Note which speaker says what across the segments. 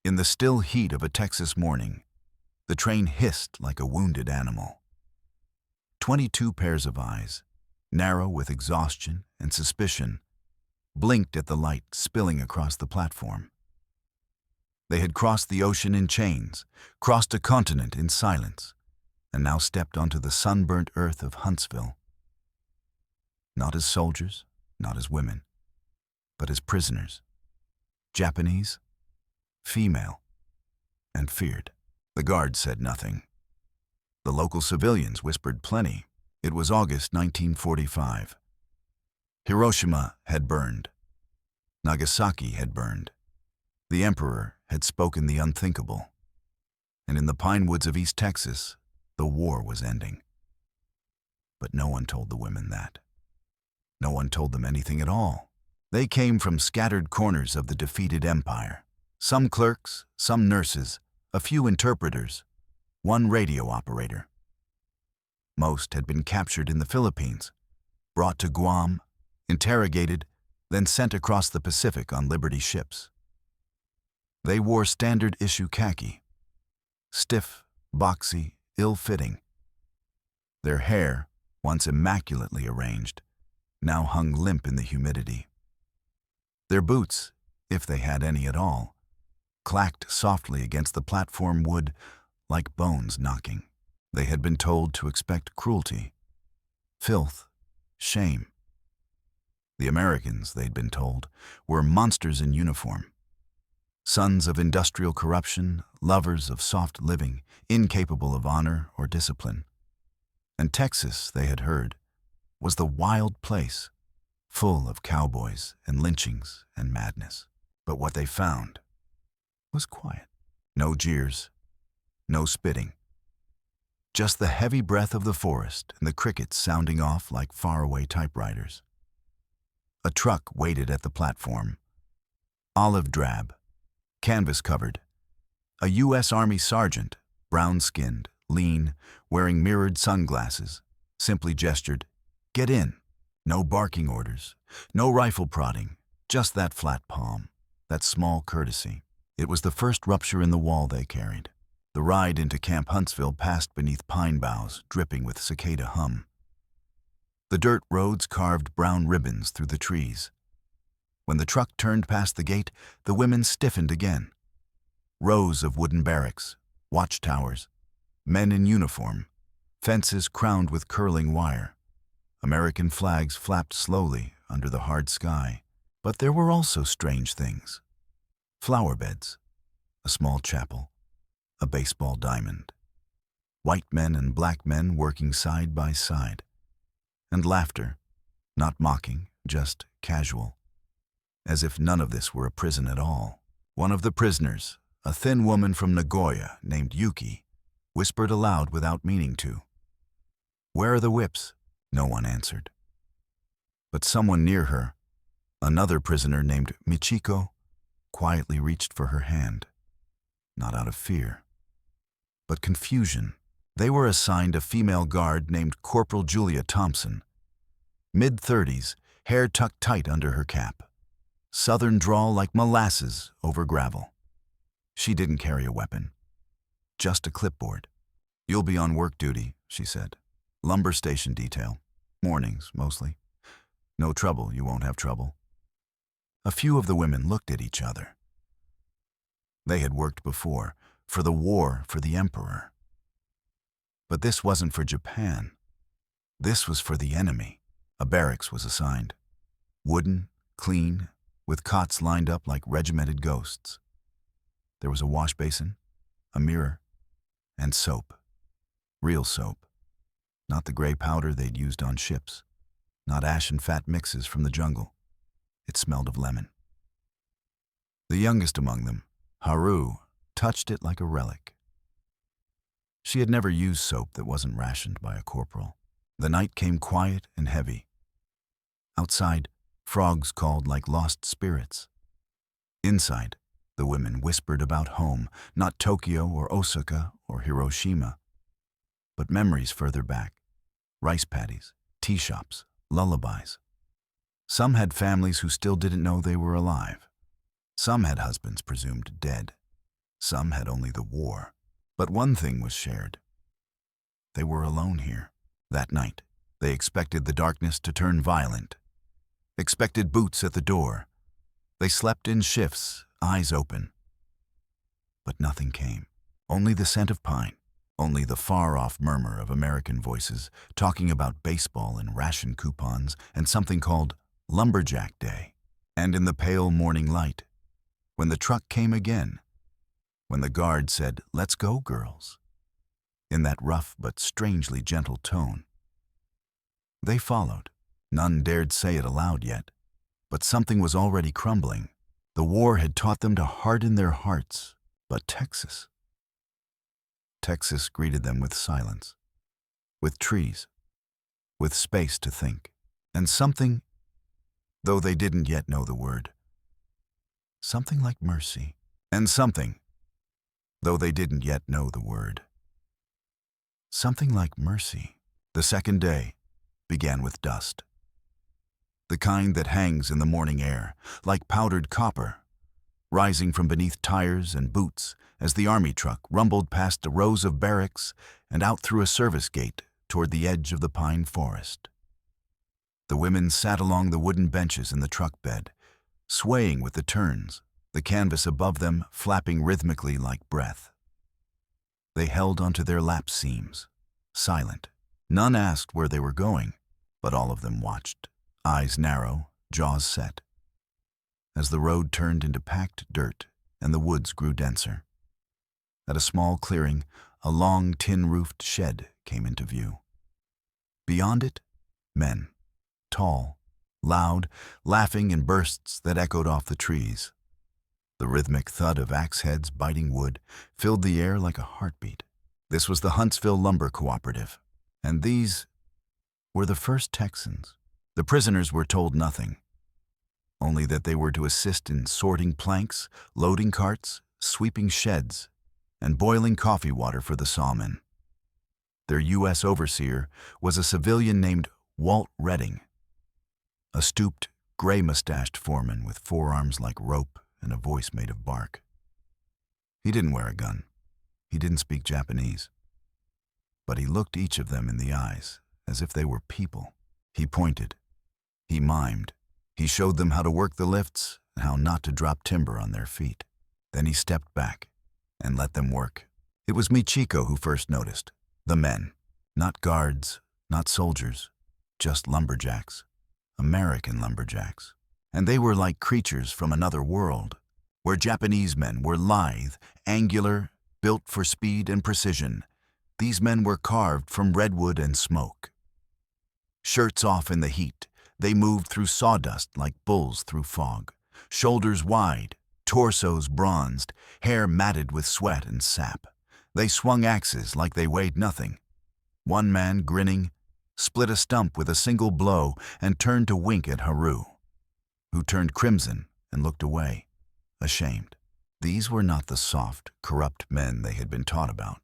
Speaker 1: In the still heat of a Texas morning, the train hissed like a wounded animal. 22 pairs of eyes, narrow with exhaustion and suspicion, blinked at the light spilling across the platform. They had crossed the ocean in chains, crossed a continent in silence, and now stepped onto the sunburnt earth of Huntsville. Not as soldiers, not as women, but as prisoners. Japanese, female, and feared. The guards said nothing. The local civilians whispered plenty. It was August 1945. Hiroshima had burned. Nagasaki had burned. The Emperor had spoken the unthinkable. And in the pine woods of East Texas, the war was ending. But no one told the women that. No one told them anything at all. They came from scattered corners of the defeated empire. Some clerks, some nurses, a few interpreters, one radio operator. Most had been captured in the Philippines, brought to Guam, interrogated, then sent across the Pacific on Liberty ships. They wore standard-issue khaki, stiff, boxy, ill-fitting. Their hair, once immaculately arranged, now hung limp in the humidity. Their boots, if they had any at all, clacked softly against the platform wood like bones knocking. They had been told to expect cruelty, filth, shame. The Americans, they'd been told, were monsters in uniform. Sons of industrial corruption, lovers of soft living, incapable of honor or discipline. And Texas, they had heard, was the wild place, full of cowboys and lynchings and madness. But what they found was quiet. No jeers, no spitting. Just the heavy breath of the forest and the crickets sounding off like faraway typewriters. A truck waited at the platform, olive drab, canvas-covered. A U.S. Army sergeant, brown-skinned, lean, wearing mirrored sunglasses, simply gestured, "Get in." No barking orders, no rifle prodding, just that flat palm, that small courtesy. It was the first rupture in the wall they carried. The ride into Camp Huntsville passed beneath pine boughs, dripping with cicada hum. The dirt roads carved brown ribbons through the trees. When the truck turned past the gate, the women stiffened again. Rows of wooden barracks, watchtowers, men in uniform, fences crowned with curling wire. American flags flapped slowly under the hard sky. But there were also strange things. Flower beds, a small chapel, a baseball diamond. White men and black men working side by side. And laughter, not mocking, just casual. As if none of this were a prison at all. One of the prisoners, a thin woman from Nagoya named Yuki, whispered aloud without meaning to. "Where are the whips?" No one answered. But someone near her, another prisoner named Michiko, quietly reached for her hand. Not out of fear, but confusion. They were assigned a female guard named Corporal Julia Thompson. Mid-30s, hair tucked tight under her cap. Southern drawl like molasses over gravel. She didn't carry a weapon, just a clipboard. "You'll be on work duty," she said. "Lumber station detail. Mornings, mostly. No trouble, you won't have trouble." A few of the women looked at each other. They had worked before, for the war for the Emperor. But this wasn't for Japan. This was for the enemy. A barracks was assigned. Wooden, clean, with cots lined up like regimented ghosts. There was a wash basin, a mirror, and soap. Real soap. Not the gray powder they'd used on ships. Not ash and fat mixes from the jungle. It smelled of lemon. The youngest among them, Haru, touched it like a relic. She had never used soap that wasn't rationed by a corporal. The night came quiet and heavy. Outside, frogs called like lost spirits. Inside, the women whispered about home, not Tokyo or Osaka or Hiroshima, but memories further back. Rice paddies, tea shops, lullabies. Some had families who still didn't know they were alive. Some had husbands presumed dead. Some had only the war. But one thing was shared. They were alone here. That night, they expected the darkness to turn violent, expected boots at the door. They slept in shifts, eyes open. But nothing came. Only the scent of pine, only the far-off murmur of American voices talking about baseball and ration coupons and something called Lumberjack Day. And in the pale morning light, when the truck came again, when the guard said, "Let's go, girls," in that rough but strangely gentle tone, they followed. None dared say it aloud yet, but something was already crumbling. The war had taught them to harden their hearts, but Texas greeted them with silence, with trees, with space to think, and something, though they didn't yet know the word, something like mercy, and something, though they didn't yet know the word, something like mercy. The second day began with dust, the kind that hangs in the morning air, like powdered copper, rising from beneath tires and boots as the army truck rumbled past the rows of barracks and out through a service gate toward the edge of the pine forest. The women sat along the wooden benches in the truck bed, swaying with the turns, the canvas above them flapping rhythmically like breath. They held onto their lap seams, silent. None asked where they were going, but all of them watched, eyes narrow, jaws set, as the road turned into packed dirt and the woods grew denser. At a small clearing, a long tin-roofed shed came into view. Beyond it, men, tall, loud, laughing in bursts that echoed off the trees. The rhythmic thud of axe heads biting wood filled the air like a heartbeat. This was the Huntsville Lumber Cooperative, and these were the first Texans. The prisoners were told nothing, only that they were to assist in sorting planks, loading carts, sweeping sheds, and boiling coffee water for the sawmen. Their U.S. overseer was a civilian named Walt Redding, a stooped, gray-mustached foreman with forearms like rope and a voice made of bark. He didn't wear a gun. He didn't speak Japanese. But he looked each of them in the eyes as if they were people. He pointed. He mimed. He showed them how to work the lifts and how not to drop timber on their feet. Then he stepped back and let them work. It was Michiko who first noticed. The men. Not guards, not soldiers, just lumberjacks. American lumberjacks. And they were like creatures from another world, where Japanese men were lithe, angular, built for speed and precision. These men were carved from redwood and smoke. Shirts off in the heat, they moved through sawdust like bulls through fog. Shoulders wide, torsos bronzed, hair matted with sweat and sap. They swung axes like they weighed nothing. One man, grinning, split a stump with a single blow and turned to wink at Haru, who turned crimson and looked away, ashamed. These were not the soft, corrupt men they had been taught about.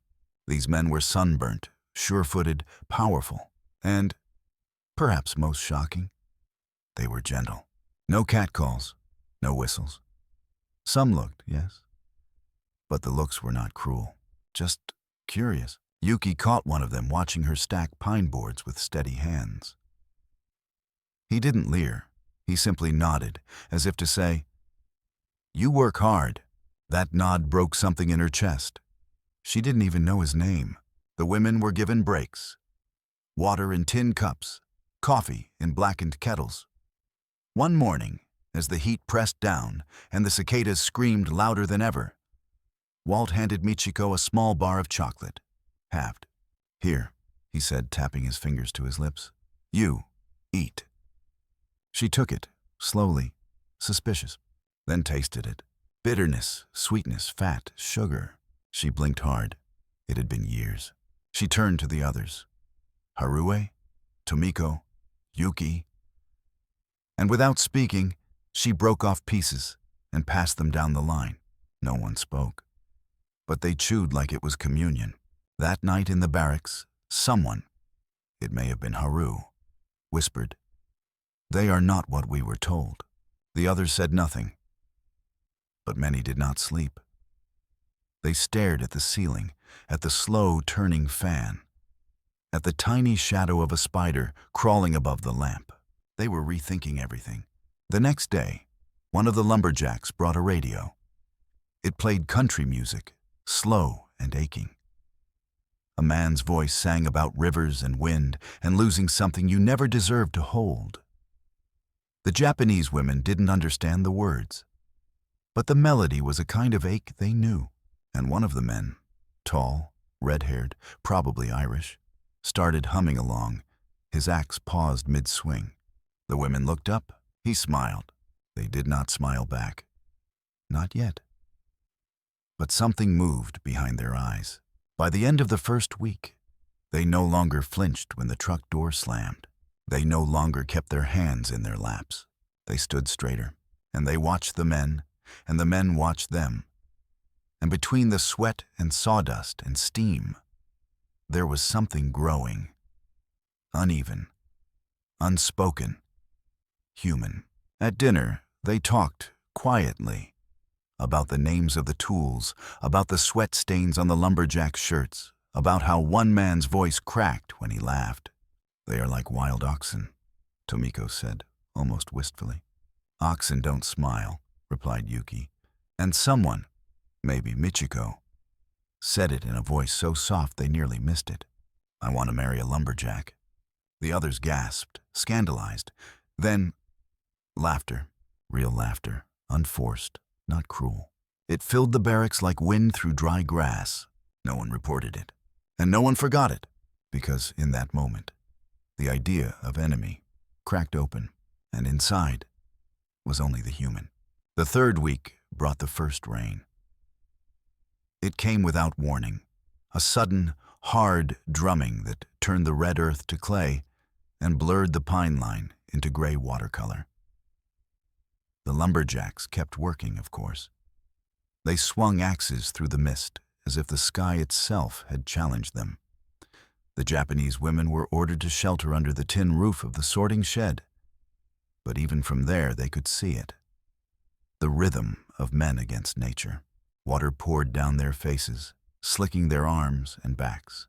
Speaker 1: These men were sunburnt, sure-footed, powerful, and, perhaps most shocking, they were gentle. No catcalls, no whistles. Some looked, yes, but the looks were not cruel, just curious. Yuki caught one of them watching her stack pine boards with steady hands. He didn't leer. He simply nodded, as if to say, "You work hard." That nod broke something in her chest. She didn't even know his name. The women were given breaks. Water in tin cups, coffee in blackened kettles. One morning, as the heat pressed down and the cicadas screamed louder than ever, Walt handed Michiko a small bar of chocolate, halved. "Here," he said, tapping his fingers to his lips. "You, eat." She took it, slowly, suspicious, then tasted it. Bitterness, sweetness, fat, sugar. She blinked hard. It had been years. She turned to the others. Harue, Tomiko, Yuki. And without speaking, she broke off pieces and passed them down the line. No one spoke. But they chewed like it was communion. That night in the barracks, someone, it may have been Haru, whispered, "They are not what we were told." The others said nothing, but many did not sleep. They stared at the ceiling, at the slow turning fan, at the tiny shadow of a spider crawling above the lamp. They were rethinking everything. The next day, one of the lumberjacks brought a radio. It played country music, slow and aching. A man's voice sang about rivers and wind and losing something you never deserved to hold. The Japanese women didn't understand the words, but the melody was a kind of ache they knew. And one of the men, tall, red-haired, probably Irish, started humming along. His axe paused mid-swing. The women looked up. He smiled. They did not smile back. Not yet. But something moved behind their eyes. By the end of the first week, they no longer flinched when the truck door slammed. They no longer kept their hands in their laps. They stood straighter, and they watched the men, and the men watched them. And between the sweat and sawdust and steam, there was something growing, uneven, unspoken, human. At dinner, they talked quietly about the names of the tools, about the sweat stains on the lumberjack shirts, about how one man's voice cracked when he laughed. "They are like wild oxen," Tomiko said, almost wistfully. "Oxen don't smile," replied Yuki. And someone, maybe Michiko, said it in a voice so soft they nearly missed it. "I want to marry a lumberjack." The others gasped, scandalized. Then, laughter, real laughter, unforced, not cruel. It filled the barracks like wind through dry grass. No one reported it, and no one forgot it, because in that moment, the idea of enemy cracked open, and inside was only the human. The third week brought the first rain. It came without warning, a sudden, hard drumming that turned the red earth to clay and blurred the pine line into gray watercolor. The lumberjacks kept working, of course. They swung axes through the mist as if the sky itself had challenged them. The Japanese women were ordered to shelter under the tin roof of the sorting shed, but even from there they could see it. The rhythm of men against nature. Water poured down their faces, slicking their arms and backs.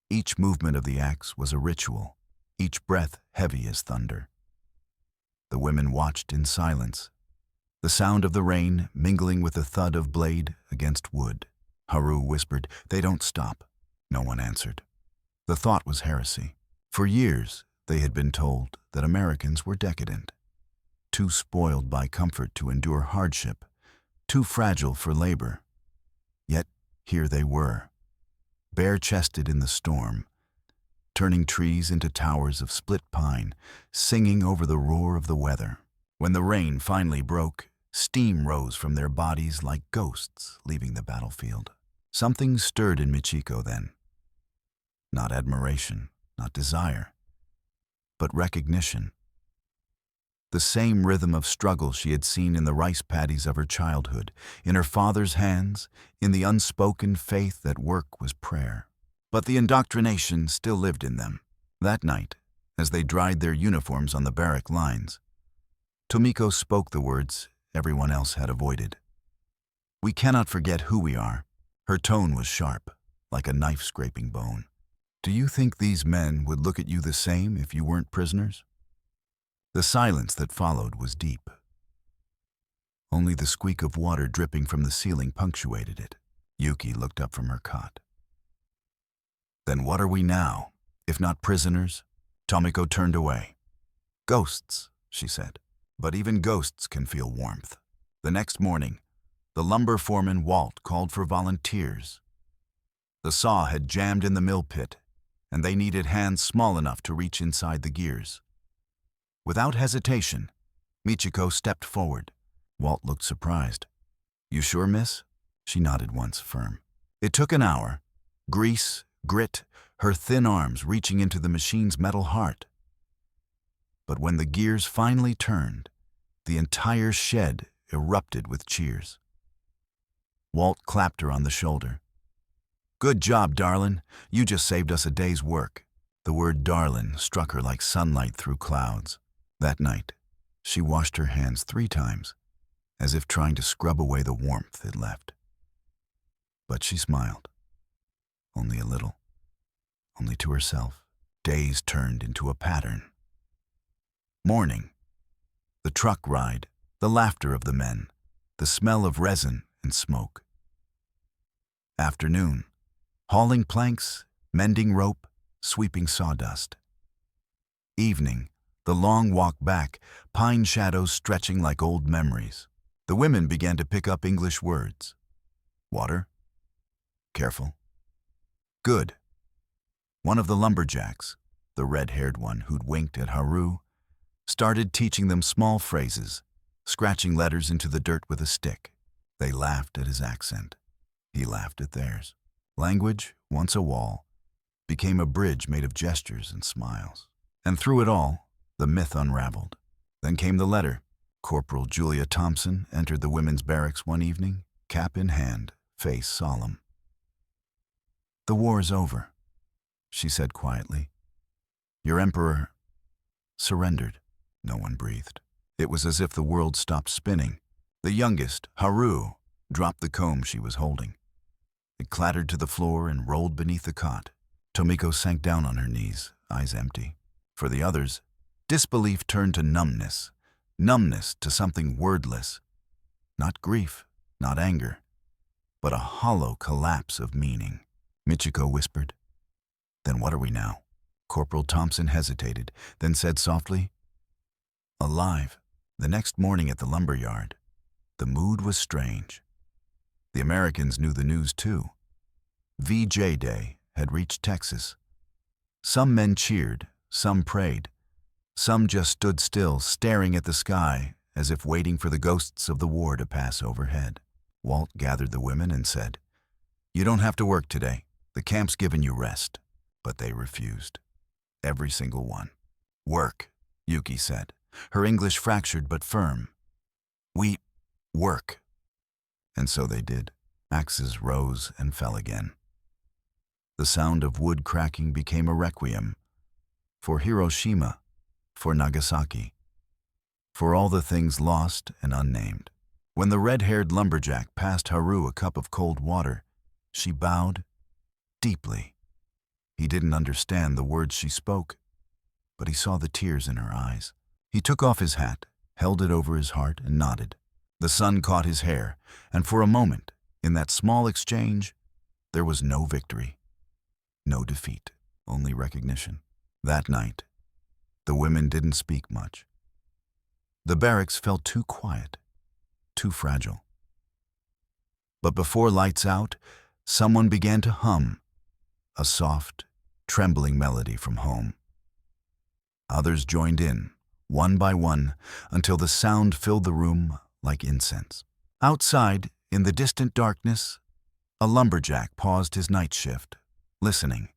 Speaker 1: Each movement of the axe was a ritual, each breath heavy as thunder. The women watched in silence, the sound of the rain mingling with the thud of blade against wood. Haru whispered, "They don't stop." No one answered. The thought was heresy. For years, they had been told that Americans were decadent, too spoiled by comfort to endure hardship, too fragile for labor. Yet here they were, bare-chested in the storm, turning trees into towers of split pine, singing over the roar of the weather. When the rain finally broke, steam rose from their bodies like ghosts leaving the battlefield. Something stirred in Michiko then. Not admiration, not desire, but recognition. The same rhythm of struggle she had seen in the rice paddies of her childhood, in her father's hands, in the unspoken faith that work was prayer. But the indoctrination still lived in them. That night, as they dried their uniforms on the barrack lines, Tomiko spoke the words everyone else had avoided. "We cannot forget who we are." Her tone was sharp, like a knife scraping bone. "Do you think these men would look at you the same if you weren't prisoners?" The silence that followed was deep. Only the squeak of water dripping from the ceiling punctuated it. Yuki looked up from her cot. "Then what are we now, if not prisoners?" Tomiko turned away. "Ghosts," she said. "But even ghosts can feel warmth." The next morning, the lumber foreman Walt called for volunteers. The saw had jammed in the mill pit, and they needed hands small enough to reach inside the gears. Without hesitation, Michiko stepped forward. Walt looked surprised. "You sure, miss?" She nodded once, firm. It took an hour. Grease, grit, her thin arms reaching into the machine's metal heart. But when the gears finally turned, the entire shed erupted with cheers. Walt clapped her on the shoulder. "Good job, darlin'. You just saved us a day's work." The word darlin' struck her like sunlight through clouds. That night, she washed her hands 3 times, as if trying to scrub away the warmth it left. But she smiled. Only a little. Only to herself. Days turned into a pattern. Morning. The truck ride, the laughter of the men, the smell of resin and smoke. Afternoon. Hauling planks, mending rope, sweeping sawdust. Evening. The long walk back, pine shadows stretching like old memories. The women began to pick up English words. Water. Careful. Good. One of the lumberjacks, the red-haired one who'd winked at Haru, started teaching them small phrases, scratching letters into the dirt with a stick. They laughed at his accent. He laughed at theirs. Language, once a wall, became a bridge made of gestures and smiles. And through it all, the myth unraveled. Then came the letter. Corporal Julia Thompson entered the women's barracks one evening, cap in hand, face solemn. "The war's over," she said quietly. "Your emperor surrendered." No one breathed. It was as if the world stopped spinning. The youngest, Haru, dropped the comb she was holding. It clattered to the floor and rolled beneath the cot. Tomiko sank down on her knees, eyes empty. For the others, disbelief turned to numbness. Numbness to something wordless. Not grief, not anger, but a hollow collapse of meaning. Michiko whispered, "Then what are we now?" Corporal Thompson hesitated, then said softly, "Alive." The next morning at the lumber yard, the mood was strange. The Americans knew the news too. VJ Day had reached Texas. Some men cheered, some prayed. Some just stood still, staring at the sky, as if waiting for the ghosts of the war to pass overhead. Walt gathered the women and said, "You don't have to work today. The camp's given you rest." But they refused. Every single one. "Work," Yuki said, her English fractured but firm. "We work." And so they did. Axes rose and fell again. The sound of wood cracking became a requiem. For Hiroshima, for Nagasaki, for all the things lost and unnamed. When the red-haired lumberjack passed Haru a cup of cold water, she bowed deeply. He didn't understand the words she spoke, but he saw the tears in her eyes. He took off his hat, held it over his heart, and nodded. The sun caught his hair, and for a moment, in that small exchange, there was no victory, no defeat, only recognition. That night, the women didn't speak much. The barracks felt too quiet, too fragile. But before lights out, someone began to hum, a soft, trembling melody from home. Others joined in, one by one, until the sound filled the room like incense. Outside, in the distant darkness, a lumberjack paused his night shift, listening.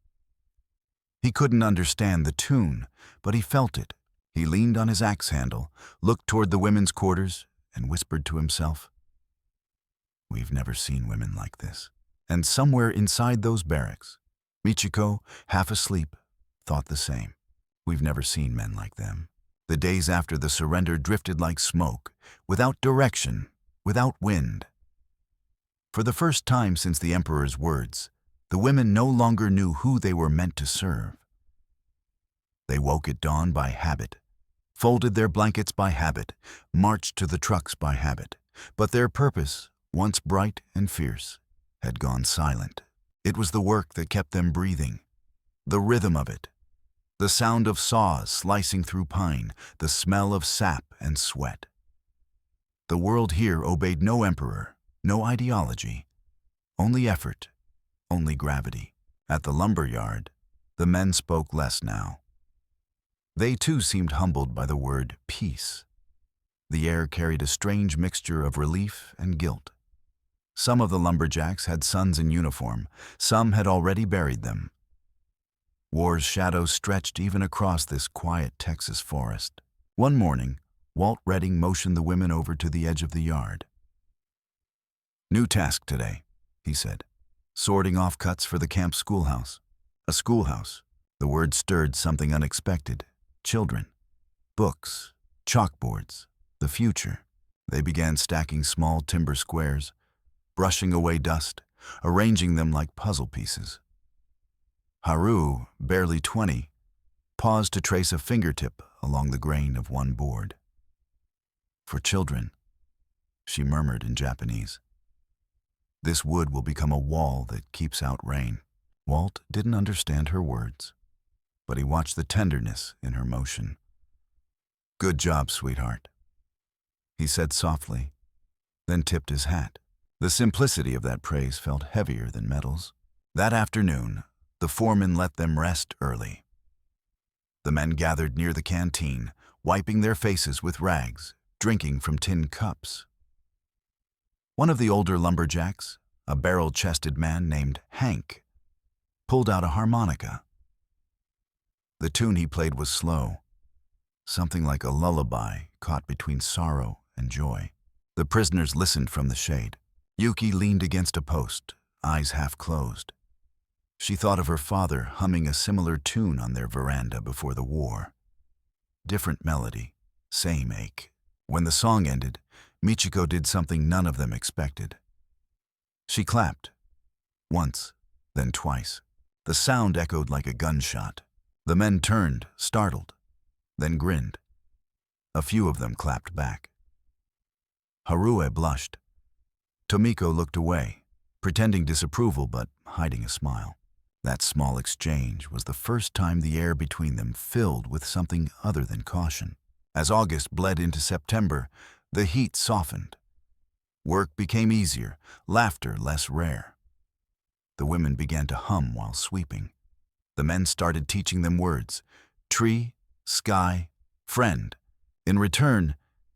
Speaker 1: He couldn't understand the tune, but he felt it. He leaned on his axe handle, looked toward the women's quarters, and whispered to himself, "We've never seen women like this." And somewhere inside those barracks, Michiko, half asleep, thought the same. We've never seen men like them. The days after the surrender drifted like smoke, without direction, without wind. For the first time since the emperor's words, the women no longer knew who they were meant to serve. They woke at dawn by habit, folded their blankets by habit, marched to the trucks by habit. But their purpose, once bright and fierce, had gone silent. It was the work that kept them breathing, the rhythm of it, the sound of saws slicing through pine, the smell of sap and sweat. The world here obeyed no emperor, no ideology, only effort, only gravity. At the lumber yard, the men spoke less now. They too seemed humbled by the word peace. The air carried a strange mixture of relief and guilt. Some of the lumberjacks had sons in uniform, some had already buried them. War's shadows stretched even across this quiet Texas forest. One morning, Walt Redding motioned the women over to the edge of the yard. "New task today," he said. "Sorting offcuts for the camp schoolhouse." A schoolhouse. The word stirred something unexpected. Children. Books. Chalkboards. The future. They began stacking small timber squares, brushing away dust, arranging them like puzzle pieces. Haru, barely 20, paused to trace a fingertip along the grain of one board. "For children," she murmured in Japanese. "This wood will become a wall that keeps out rain." Walt didn't understand her words, but he watched the tenderness in her motion. "Good job, sweetheart," he said softly, then tipped his hat. The simplicity of that praise felt heavier than metals. That afternoon, the foreman let them rest early. The men gathered near the canteen, wiping their faces with rags, drinking from tin cups. One of the older lumberjacks, a barrel-chested man named Hank, pulled out a harmonica. The tune he played was slow, something like a lullaby caught between sorrow and joy. The prisoners listened from the shade. Yuki leaned against a post, eyes half closed. She thought of her father humming a similar tune on their veranda before the war. Different melody, same ache. When the song ended, Michiko did something none of them expected. She clapped, once, then twice. The sound echoed like a gunshot. The men turned, startled, then grinned. A few of them clapped back. Harue blushed. Tomiko looked away, pretending disapproval but hiding a smile. That small exchange was the first time the air between them filled with something other than caution. As August bled into September, the heat softened. Work became easier, laughter less rare. The women began to hum while sweeping. The men started teaching them words: tree, sky, friend. In return,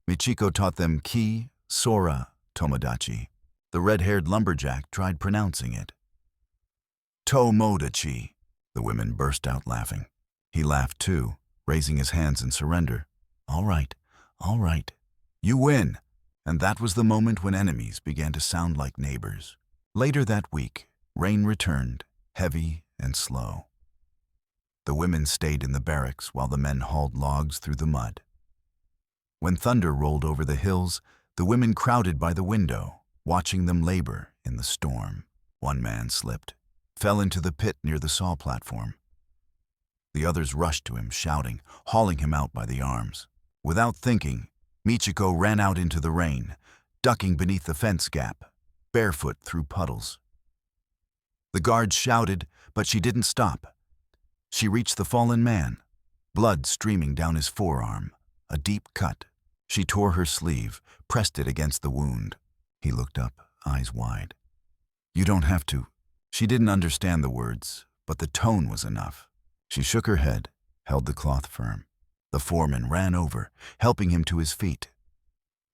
Speaker 1: Michiko taught them ki, sora, tomodachi. The red-haired lumberjack tried pronouncing it. Tomodachi. The women burst out laughing. He laughed too, raising his hands in surrender. All right, you win. And that was the moment when enemies began to sound like neighbors. Later that week, rain returned, heavy and slow. The women stayed in the barracks while the men hauled logs through the mud. When thunder rolled over the hills, the women crowded by the window, watching them labor in the storm. One man slipped, fell into the pit near the saw platform. The others rushed to him, shouting, hauling him out by the arms. Without thinking, Michiko ran out into the rain, ducking beneath the fence gap, barefoot through puddles. The guards shouted, but she didn't stop. She reached the fallen man, blood streaming down his forearm, a deep cut. She tore her sleeve, pressed it against the wound. He looked up, eyes wide. "You don't have to." She didn't understand the words, but the tone was enough. She shook her head, held the cloth firm. The foreman ran over, helping him to his feet.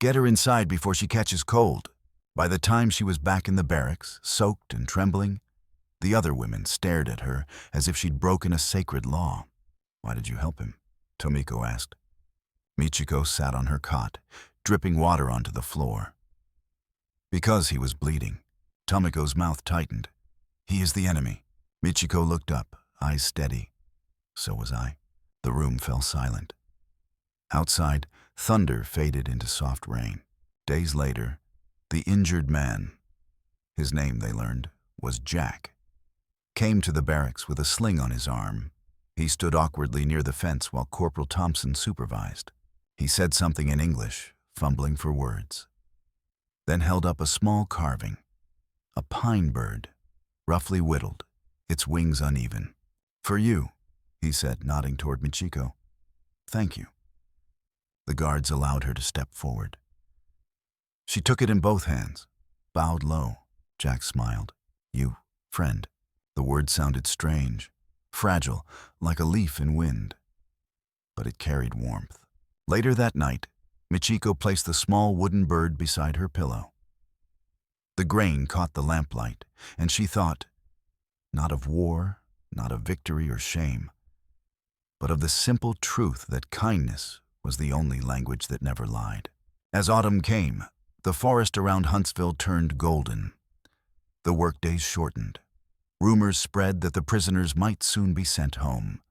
Speaker 1: "Get her inside before she catches cold." By the time she was back in the barracks, soaked and trembling, the other women stared at her as if she'd broken a sacred law. "Why did you help him?" Tomiko asked. Michiko sat on her cot, dripping water onto the floor. "Because he was bleeding." Tomiko's mouth tightened. "He is the enemy." Michiko looked up, eyes steady. So was I. The room fell silent. Outside, thunder faded into soft rain. Days later, the injured man, his name, they learned, was Jack, came to the barracks with a sling on his arm. He stood awkwardly near the fence while Corporal Thompson supervised. He said something in English, fumbling for words, then held up a small carving, a pine bird, roughly whittled, its wings uneven. "For you," he said, nodding toward Michiko. "Thank you." The guards allowed her to step forward. She took it in both hands, bowed low. Jack smiled. "You, friend." The word sounded strange, fragile, like a leaf in wind. But it carried warmth. Later that night, Michiko placed the small wooden bird beside her pillow. The grain caught the lamplight, and she thought, not of war, not of victory or shame, but of the simple truth that kindness was the only language that never lied. As autumn came, the forest around Huntsville turned golden. The workdays shortened. Rumors spread that the prisoners might soon be sent home.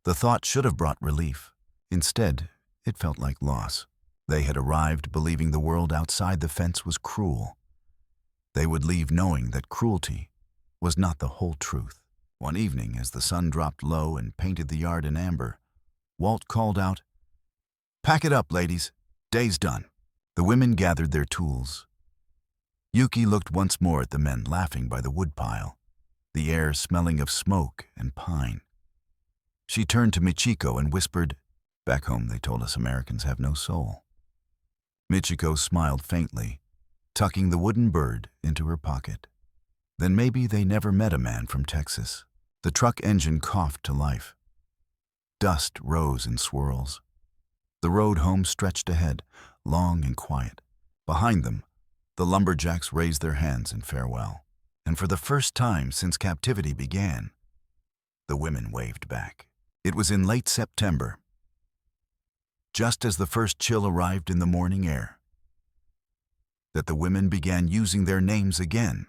Speaker 1: The thought should have brought relief. Instead, it felt like loss. They had arrived believing the world outside the fence was cruel. They would leave knowing that cruelty was not the whole truth. One evening, as the sun dropped low and painted the yard in amber, Walt called out, "Pack it up, ladies. Day's done." The women gathered their tools. Yuki looked once more at the men laughing by the woodpile, the air smelling of smoke and pine. She turned to Michiko and whispered, "Back home they told us Americans have no soul." Michiko smiled faintly, tucking the wooden bird into her pocket. Then maybe they never met a man from Texas. The truck engine coughed to life. Dust rose in swirls. The road home stretched ahead, long and quiet. Behind them, the lumberjacks raised their hands in farewell. And for the first time since captivity began, the women waved back. It was in late September, just as the first chill arrived in the morning air, that the women began using their names again.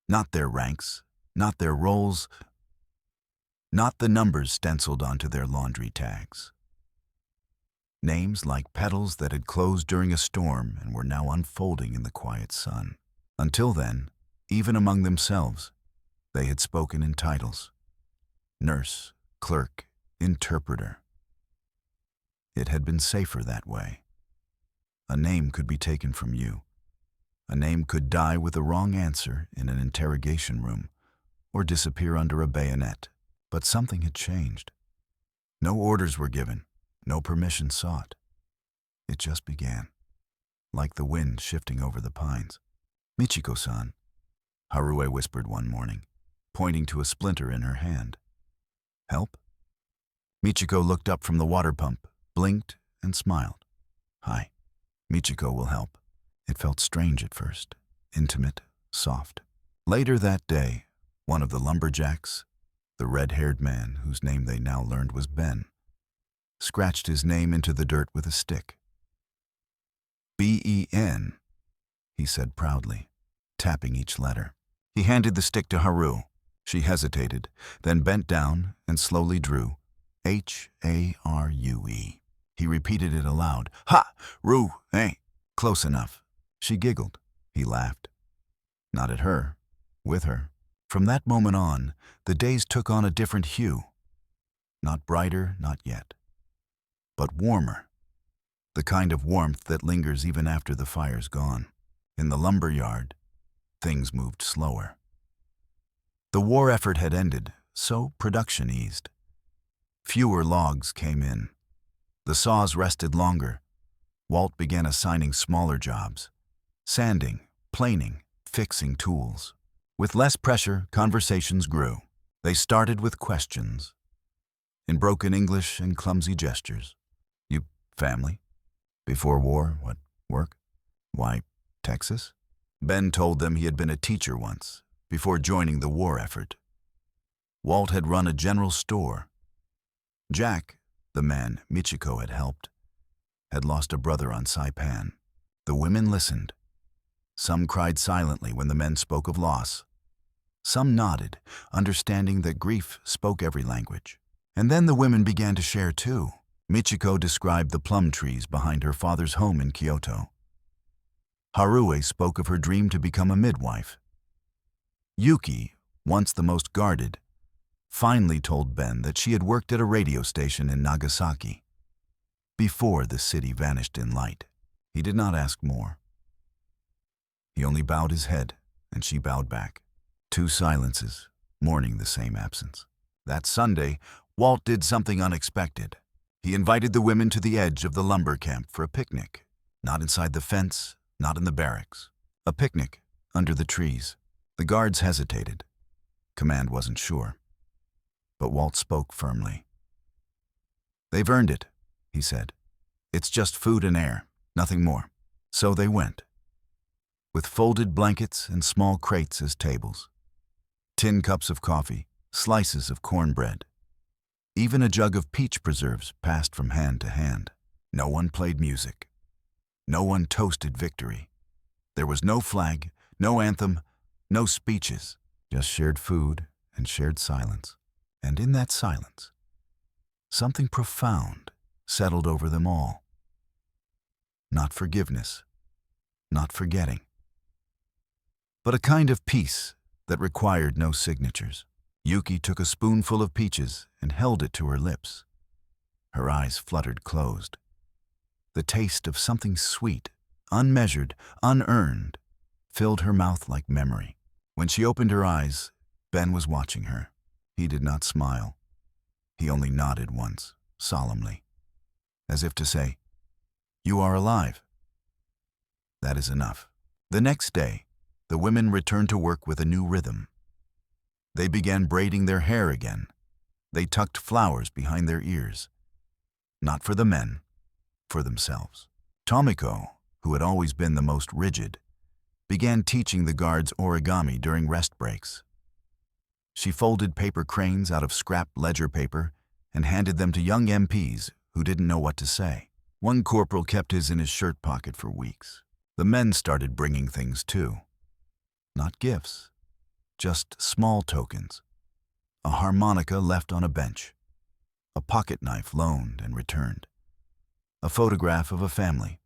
Speaker 1: Not their ranks, not their roles, not the numbers stenciled onto their laundry tags. Names like petals that had closed during a storm and were now unfolding in the quiet sun. Until then, even among themselves, they had spoken in titles: nurse, clerk, interpreter. It had been safer that way. A name could be taken from you. A name could die with a wrong answer in an interrogation room or disappear under a bayonet. But something had changed. No orders were given, no permission sought. It just began, like the wind shifting over the pines. "Michiko-san," Harue whispered one morning, pointing to a splinter in her hand. "Help?" Michiko looked up from the water pump, blinked, and smiled. "Hi, Michiko will help." It felt strange at first, intimate, soft. Later that day, one of the lumberjacks, the red-haired man whose name they now learned was Ben, scratched his name into the dirt with a stick. "Ben," he said proudly, tapping each letter. He handed the stick to Haru. She hesitated, then bent down and slowly drew Harue. He repeated it aloud. "Ha! Ru, hey, close enough." She giggled. He laughed. Not at her, with her. From that moment on, the days took on a different hue. Not brighter, not yet, but warmer. The kind of warmth that lingers even after the fire's gone. In the lumber yard, things moved slower. The war effort had ended, so production eased. Fewer logs came in. The saws rested longer. Walt began assigning smaller jobs: sanding, planing, fixing tools. With less pressure, conversations grew. They started with questions, in broken English and clumsy gestures. "You family? Before war, what, work? Why, Texas?" Ben told them he had been a teacher once, before joining the war effort. Walt had run a general store. Jack, the man Michiko had helped, had lost a brother on Saipan. The women listened. Some cried silently when the men spoke of loss. Some nodded, understanding that grief spoke every language. And then the women began to share too. Michiko described the plum trees behind her father's home in Kyoto. Harue spoke of her dream to become a midwife. Yuki, once the most guarded, finally told Ben that she had worked at a radio station in Nagasaki, before the city vanished in light. He did not ask more. He only bowed his head, and she bowed back. Two silences, mourning the same absence. That Sunday, Walt did something unexpected. He invited the women to the edge of the lumber camp for a picnic. Not inside the fence, not in the barracks. A picnic under the trees. The guards hesitated. Command wasn't sure. But Walt spoke firmly. "They've earned it," he said. "It's just food and air, nothing more." So they went, with folded blankets and small crates as tables. Tin cups of coffee, slices of cornbread. Even a jug of peach preserves passed from hand to hand. No one played music. No one toasted victory. There was no flag, no anthem, no speeches, just shared food and shared silence. And in that silence, something profound settled over them all. Not forgiveness, not forgetting, but a kind of peace that required no signatures. Yuki took a spoonful of peaches and held it to her lips. Her eyes fluttered closed. The taste of something sweet, unmeasured, unearned, filled her mouth like memory. When she opened her eyes, Ben was watching her. He did not smile. He only nodded once, solemnly, as if to say, "You are alive. That is enough." The next day, the women returned to work with a new rhythm. They began braiding their hair again. They tucked flowers behind their ears. Not for the men, for themselves. Tomiko, who had always been the most rigid, began teaching the guards origami during rest breaks. She folded paper cranes out of scrap ledger paper and handed them to young MPs who didn't know what to say. One corporal kept his in his shirt pocket for weeks. The men started bringing things too. Not gifts, just small tokens. A harmonica left on a bench. A pocket knife loaned and returned. A photograph of a family,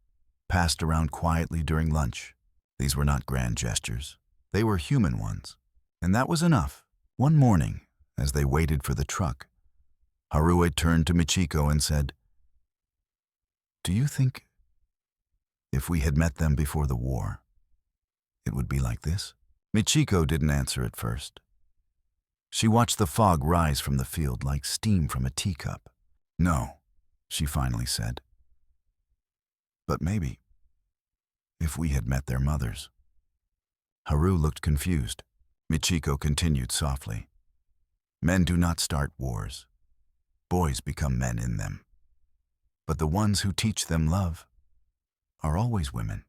Speaker 1: passed around quietly during lunch. These were not grand gestures. They were human ones. And that was enough. One morning, as they waited for the truck, Harue turned to Michiko and said, "Do you think if we had met them before the war, it would be like this?" Michiko didn't answer at first. She watched the fog rise from the field like steam from a teacup. "No," she finally said. "But maybe, if we had met their mothers." Haru looked confused. Michiko continued softly. "Men do not start wars. Boys become men in them. But the ones who teach them love are always women."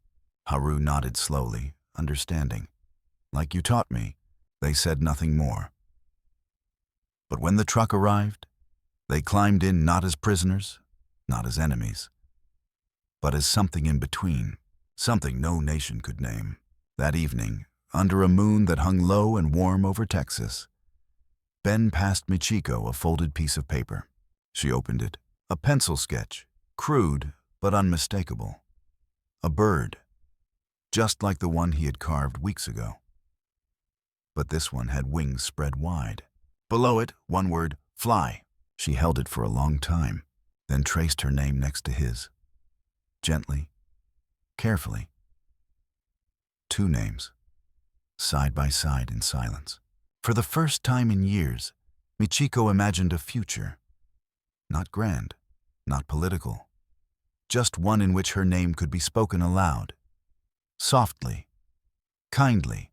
Speaker 1: Haru nodded slowly, understanding. "Like you taught me." They said nothing more. But when the truck arrived, they climbed in not as prisoners, not as enemies, but as something in between, something no nation could name. That evening, under a moon that hung low and warm over Texas, Ben passed Michiko a folded piece of paper. She opened it. A pencil sketch, crude but unmistakable. A bird, just like the one he had carved weeks ago. But this one had wings spread wide. Below it, one word, "Fly." She held it for a long time, then traced her name next to his. Gently, carefully. Two names, side by side in silence. For the first time in years, Michiko imagined a future. Not grand, not political. Just one in which her name could be spoken aloud, softly, kindly,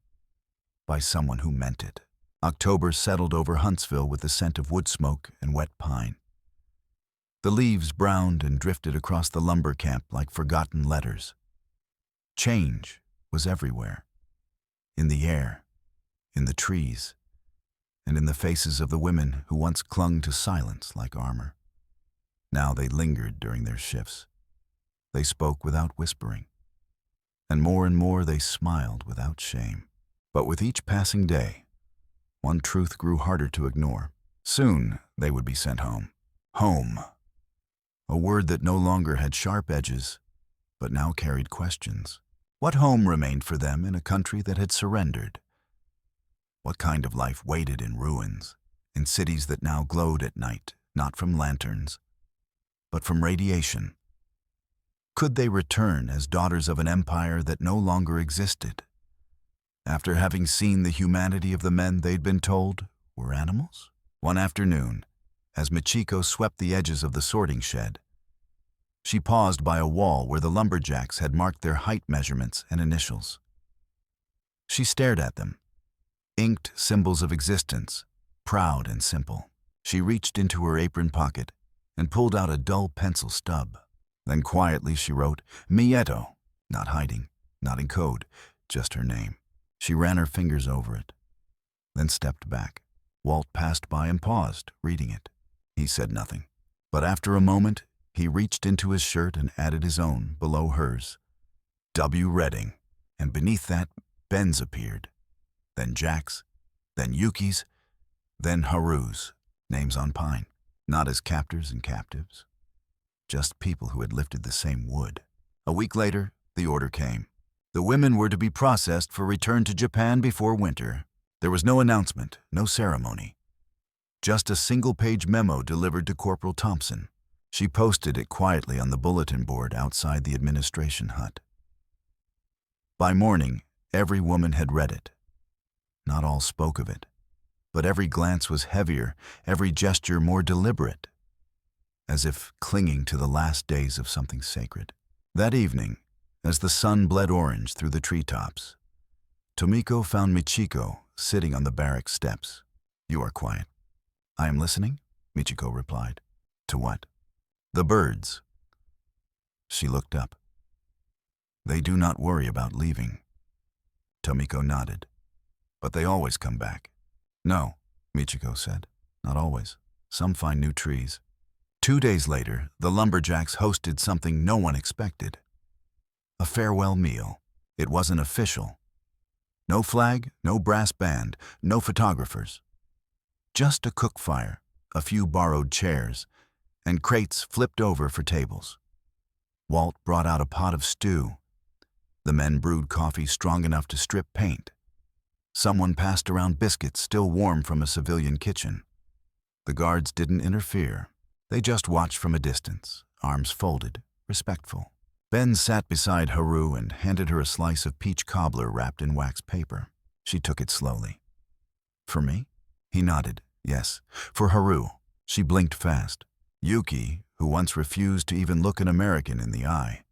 Speaker 1: by someone who meant it. October settled over Huntsville with the scent of wood smoke and wet pine. The leaves browned and drifted across the lumber camp like forgotten letters. Change was everywhere. In the air, in the trees, and in the faces of the women who once clung to silence like armor. Now they lingered during their shifts. They spoke without whispering. And more they smiled without shame. But with each passing day, one truth grew harder to ignore. Soon they would be sent home. Home. A word that no longer had sharp edges, but now carried questions. What home remained for them in a country that had surrendered? What kind of life waited in ruins, in cities that now glowed at night, not from lanterns, but from radiation? Could they return as daughters of an empire that no longer existed, after having seen the humanity of the men they'd been told were animals? One afternoon, as Michiko swept the edges of the sorting shed, she paused by a wall where the Lumberjacks had marked their height measurements and initials. She stared at them, inked symbols of existence, proud and simple. She reached into her apron pocket and pulled out a dull pencil stub. Then quietly she wrote, Mieto, not hiding, not in code, just her name. She ran her fingers over it, then stepped back. Walt passed by and paused, reading it. He said nothing, but after a moment, he reached into his shirt and added his own below hers. W. Redding, and beneath that, Ben's appeared. Then Jack's, then Yuki's, then Haru's, names on pine, not as captors and captives, just people who had lifted the same wood. A week later, the order came. The women were to be processed for return to Japan before winter. There was no announcement, no ceremony. Just a single-page memo delivered to Corporal Thompson. She posted it quietly on the bulletin board outside the administration hut. By morning, every woman had read it. Not all spoke of it, but every glance was heavier, every gesture more deliberate, as if clinging to the last days of something sacred. That evening, as the sun bled orange through the treetops, Tomiko found Michiko sitting on the barrack steps. "You are quiet." "I am listening," Michiko replied. "To what?" "The birds." She looked up. "They do not worry about leaving." Tomiko nodded. "But they always come back." "No," Michiko said. "Not always. Some find new trees." 2 days later, the Lumberjacks hosted something no one expected. A farewell meal. It wasn't official. No flag, no brass band, no photographers. Just a cook fire, a few borrowed chairs, and crates flipped over for tables. Walt brought out a pot of stew. The men brewed coffee strong enough to strip paint. Someone passed around biscuits still warm from a civilian kitchen. The guards didn't interfere. They just watched from a distance, arms folded, respectful. Ben sat beside Haru and handed her a slice of peach cobbler wrapped in wax paper. She took it slowly. "For me?" He nodded. "Yes, for Haru." She blinked fast. Yuki, who once refused to even look an American in the eye,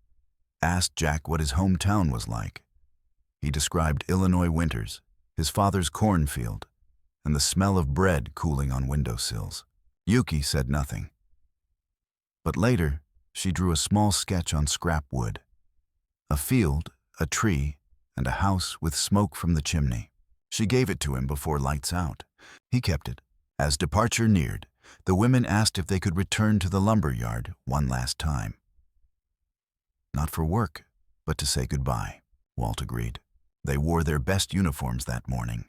Speaker 1: asked Jack what his hometown was like. He described Illinois winters, his father's cornfield, and the smell of bread cooling on windowsills. Yuki said nothing. But later, she drew a small sketch on scrap wood. A field, a tree, and a house with smoke from the chimney. She gave it to him before lights out. He kept it. As departure neared, the women asked if they could return to the lumber yard one last time. Not for work, but to say goodbye, Walt agreed. They wore their best uniforms that morning.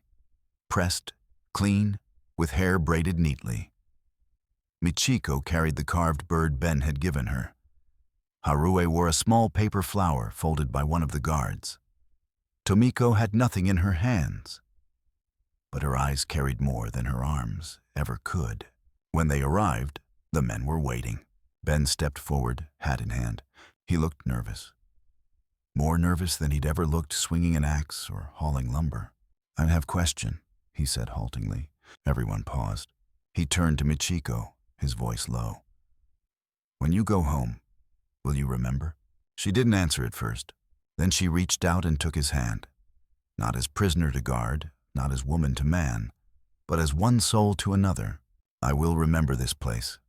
Speaker 1: Pressed, clean, with hair braided neatly. Michiko carried the carved bird Ben had given her. Haruo wore a small paper flower folded by one of the guards. Tomiko had nothing in her hands, but her eyes carried more than her arms ever could. When they arrived, the men were waiting. Ben stepped forward, hat in hand. He looked nervous. More nervous than he'd ever looked swinging an axe or hauling lumber. "I have a question," he said haltingly. Everyone paused. He turned to Michiko, his voice low. "When you go home, will you remember?" She didn't answer at first. Then she reached out and took his hand. Not as prisoner to guard, not as woman to man, but as one soul to another. "I will remember this place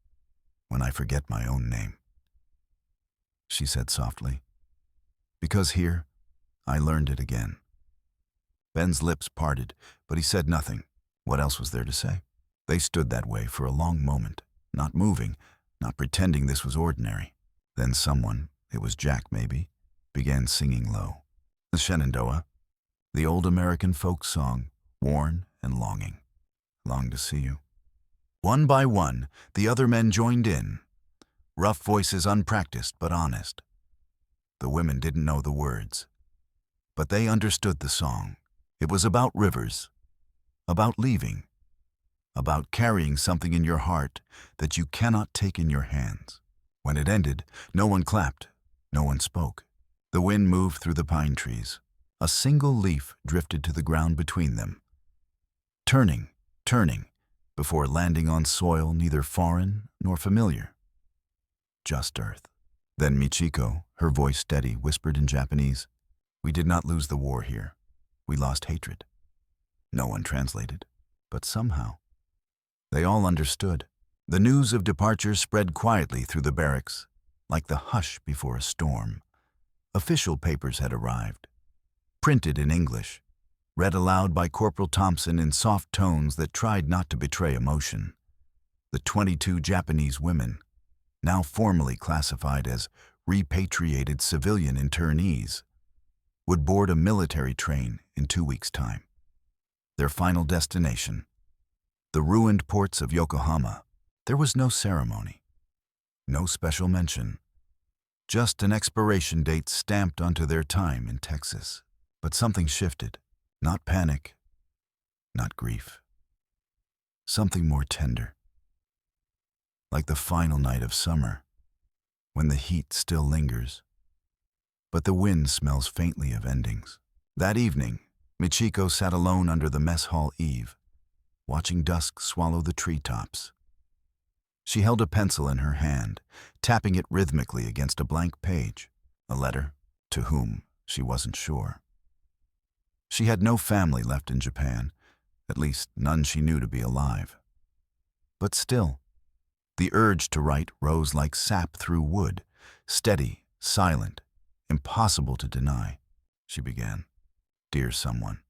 Speaker 1: when I forget my own name," she said softly. "Because here, I learned it again." Ben's lips parted, but he said nothing. What else was there to say? They stood that way for a long moment, not moving, not pretending this was ordinary. Then someone, it was Jack maybe, began singing low. The Shenandoah, the old American folk song, worn and longing. "Long to see you." One by one, the other men joined in. Rough voices, unpracticed but honest. The women didn't know the words, but they understood the song. It was about rivers, about leaving, about carrying something in your heart that you cannot take in your hands. When it ended, no one clapped, no one spoke. The wind moved through the pine trees. A single leaf drifted to the ground between them, turning, before landing on soil neither foreign nor familiar. Just earth. Then Michiko, her voice steady, whispered in Japanese, "We did not lose the war here. We lost hatred." No one translated, but somehow they all understood. The news of departure spread quietly through the barracks, like the hush before a storm. Official papers had arrived, printed in English, read aloud by Corporal Thompson in soft tones that tried not to betray emotion. The 22 Japanese women, now formally classified as repatriated civilian internees, would board a military train in 2 weeks' time. Their final destination, the ruined ports of Yokohama. There was no ceremony, no special mention, Just an expiration date stamped onto their time in Texas. But something shifted. Not panic, not grief. Something more tender. Like the final night of summer, when the heat still lingers, but the wind smells faintly of endings. That evening, Michiko sat alone under the mess hall eave, watching dusk swallow the treetops. She held a pencil in her hand, tapping it rhythmically against a blank page. A letter, to whom she wasn't sure. She had no family left in Japan, at least none she knew to be alive. But still, the urge to write rose like sap through wood, steady, silent, impossible to deny. She began, "Dear someone,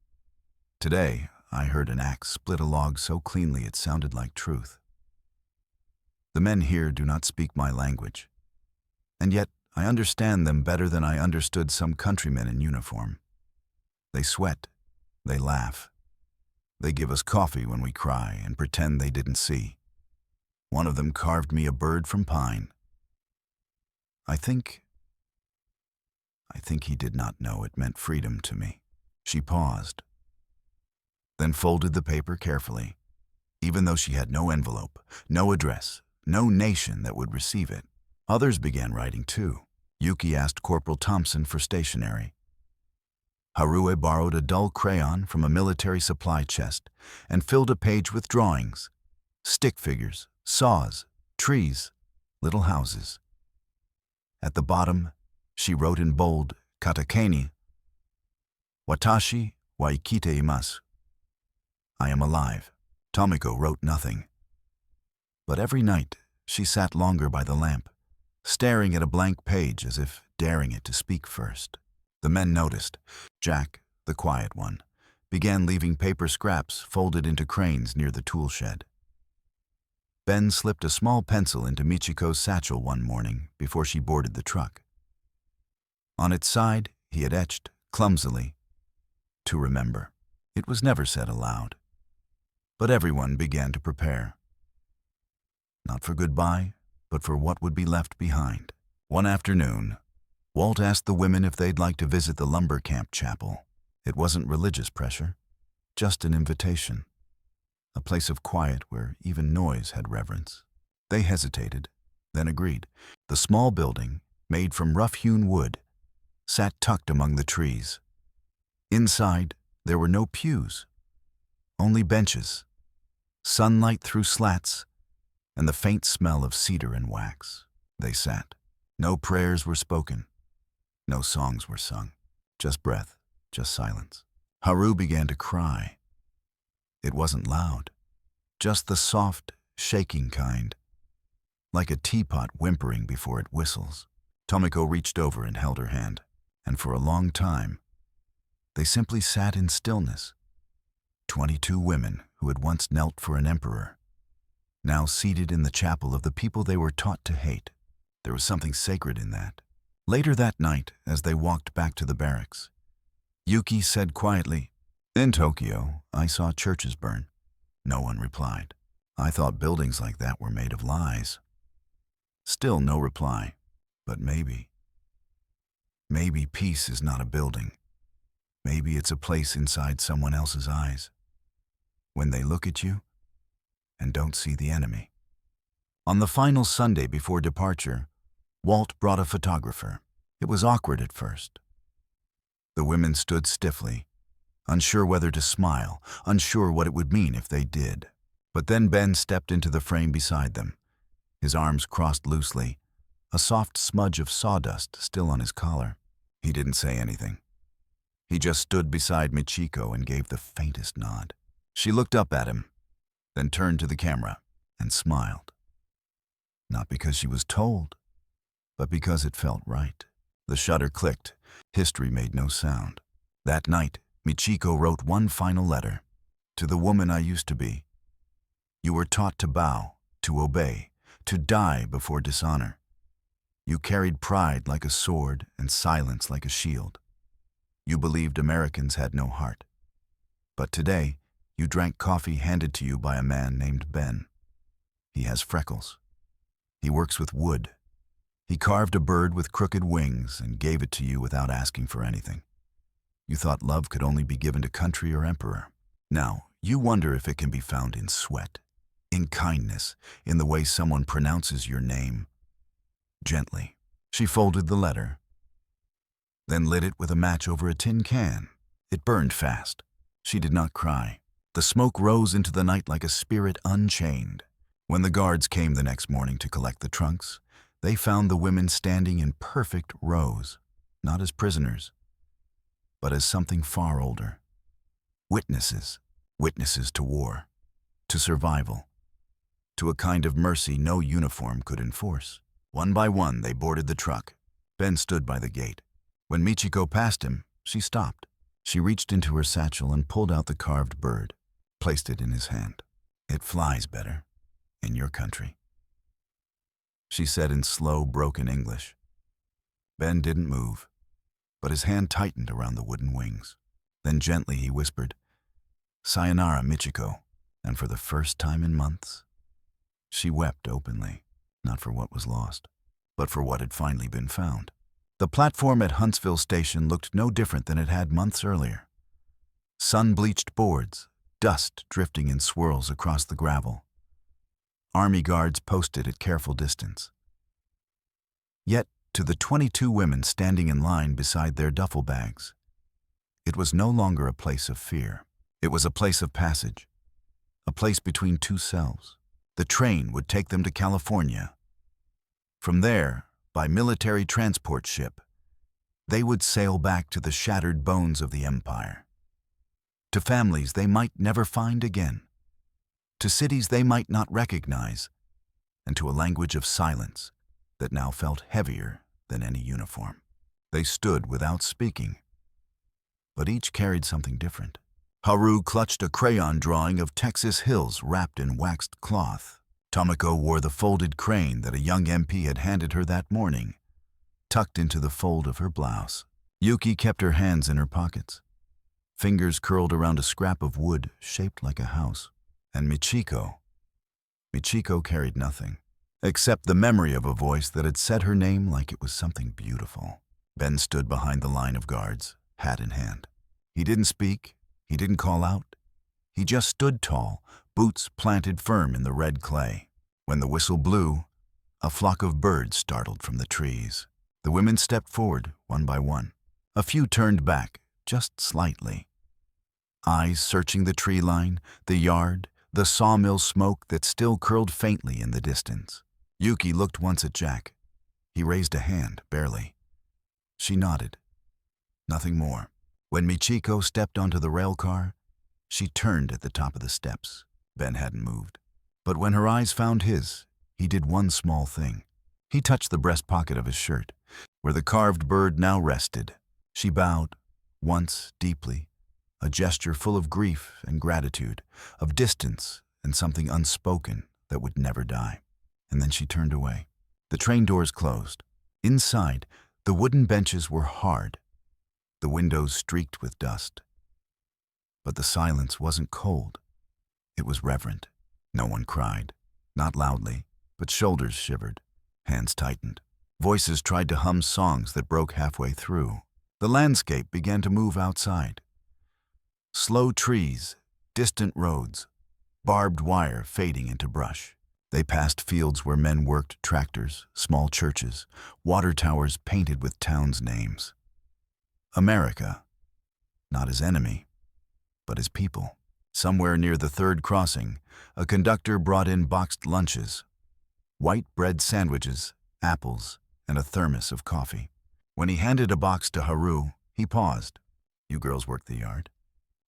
Speaker 1: today I heard an axe split a log so cleanly it sounded like truth. The men here do not speak my language, and yet I understand them better than I understood some countrymen in uniform. They sweat, they laugh. They give us coffee when we cry and pretend they didn't see. One of them carved me a bird from pine. I think he did not know it meant freedom to me." She paused, then folded the paper carefully, even though she had no envelope, no address, no nation that would receive it. Others began writing too. Yuki asked Corporal Thompson for stationery. Harue borrowed a dull crayon from a military supply chest and filled a page with drawings, stick figures, saws, trees, little houses. At the bottom, she wrote in bold katakani, "Watashi wa ikite imasu." I am alive. Tomiko wrote nothing. But every night, she sat longer by the lamp, staring at a blank page as if daring it to speak first. The men noticed. Jack, the quiet one, began leaving paper scraps folded into cranes near the tool shed. Ben slipped a small pencil into Michiko's satchel one morning before she boarded the truck. On its side, he had etched, clumsily, "To remember." It was never said aloud, but everyone began to prepare. Not for goodbye, but for what would be left behind. One afternoon, Walt asked the women if they'd like to visit the lumber camp chapel. It wasn't religious pressure, just an invitation. A place of quiet where even noise had reverence. They hesitated, then agreed. The small building, made from rough-hewn wood, sat tucked among the trees. Inside, there were no pews, only benches, sunlight through slats, and the faint smell of cedar and wax. They sat. No prayers were spoken. No songs were sung. Just breath, just silence. Haru began to cry. It wasn't loud, just the soft, shaking kind, like a teapot whimpering before it whistles. Tomiko reached over and held her hand, and for a long time, they simply sat in stillness. 22 women who had once knelt for an emperor, now seated in the chapel of the people they were taught to hate. There was something sacred in that. Later that night, as they walked back to the barracks, Yuki said quietly, "In Tokyo, I saw churches burn." No one replied. "I thought buildings like that were made of lies." Still no reply. But maybe peace is not a building. Maybe it's a place inside someone else's eyes, when they look at you and don't see the enemy. On the final Sunday before departure, Walt brought a photographer. It was awkward at first. The women stood stiffly, unsure whether to smile, unsure what it would mean if they did. But then Ben stepped into the frame beside them, his arms crossed loosely, a soft smudge of sawdust still on his collar. He didn't say anything. He just stood beside Michiko and gave the faintest nod. She looked up at him, then turned to the camera and smiled. Not because she was told, but because it felt right. The shutter clicked. History made no sound. That night, Michiko wrote one final letter. "To the woman I used to be. You were taught to bow, to obey, to die before dishonor. You carried pride like a sword and silence like a shield. You believed Americans had no heart. But today, you drank coffee handed to you by a man named Ben. He has freckles. He works with wood. He carved a bird with crooked wings and gave it to you without asking for anything. You thought love could only be given to country or emperor. Now, you wonder if it can be found in sweat, in kindness, in the way someone pronounces your name. Gently, she folded the letter, then lit it with a match over a tin can. It burned fast. She did not cry. The smoke rose into the night like a spirit unchained. When the guards came the next morning to collect the trunks, they found the women standing in perfect rows, not as prisoners, but as something far older. Witnesses, witnesses to war, to survival, to a kind of mercy no uniform could enforce. One by one, they boarded the truck. Ben stood by the gate. When Michiko passed him, she stopped. She reached into her satchel and pulled out the carved bird, placed it in his hand. "It flies better in your country," she said in slow, broken English. Ben didn't move, but his hand tightened around the wooden wings. Then gently he whispered, "Sayonara, Michiko," and for the first time in months, she wept openly, not for what was lost, but for what had finally been found. The platform at Huntsville Station looked no different than it had months earlier. Sun-bleached boards, dust drifting in swirls across the gravel. Army guards posted at careful distance. Yet, to the 22 women standing in line beside their duffel bags, it was no longer a place of fear. It was a place of passage, a place between two selves. The train would take them to California. From there, by military transport ship, they would sail back to the shattered bones of the empire, to families they might never find again, to cities they might not recognize, and to a language of silence that now felt heavier than any uniform. They stood without speaking, but each carried something different. Haru clutched a crayon drawing of Texas hills wrapped in waxed cloth. Tomiko wore the folded crane that a young MP had handed her that morning, tucked into the fold of her blouse. Yuki kept her hands in her pockets, fingers curled around a scrap of wood shaped like a house. And Michiko carried nothing, except the memory of a voice that had said her name like it was something beautiful. Ben stood behind the line of guards, hat in hand. He didn't speak, he didn't call out. He just stood tall, boots planted firm in the red clay. When the whistle blew, a flock of birds startled from the trees. The women stepped forward, one by one. A few turned back, just slightly. Eyes searching the tree line, the yard, the sawmill smoke that still curled faintly in the distance. Yuki looked once at Jack. He raised a hand, barely. She nodded. Nothing more. When Michiko stepped onto the rail car, she turned at the top of the steps. Ben hadn't moved. But when her eyes found his, he did one small thing. He touched the breast pocket of his shirt, where the carved bird now rested. She bowed, once deeply, a gesture full of grief and gratitude, of distance and something unspoken that would never die. And then she turned away. The train doors closed. Inside, the wooden benches were hard, the windows streaked with dust. But the silence wasn't cold. It was reverent. No one cried, not loudly, but shoulders shivered, hands tightened. Voices tried to hum songs that broke halfway through. The landscape began to move outside. Slow trees, distant roads, barbed wire fading into brush. They passed fields where men worked tractors, small churches, water towers painted with towns' names. America, not as enemy, but as people. Somewhere near the third crossing, a conductor brought in boxed lunches, white bread sandwiches, apples, and a thermos of coffee. When he handed a box to Haru, he paused. "You girls work the yard?"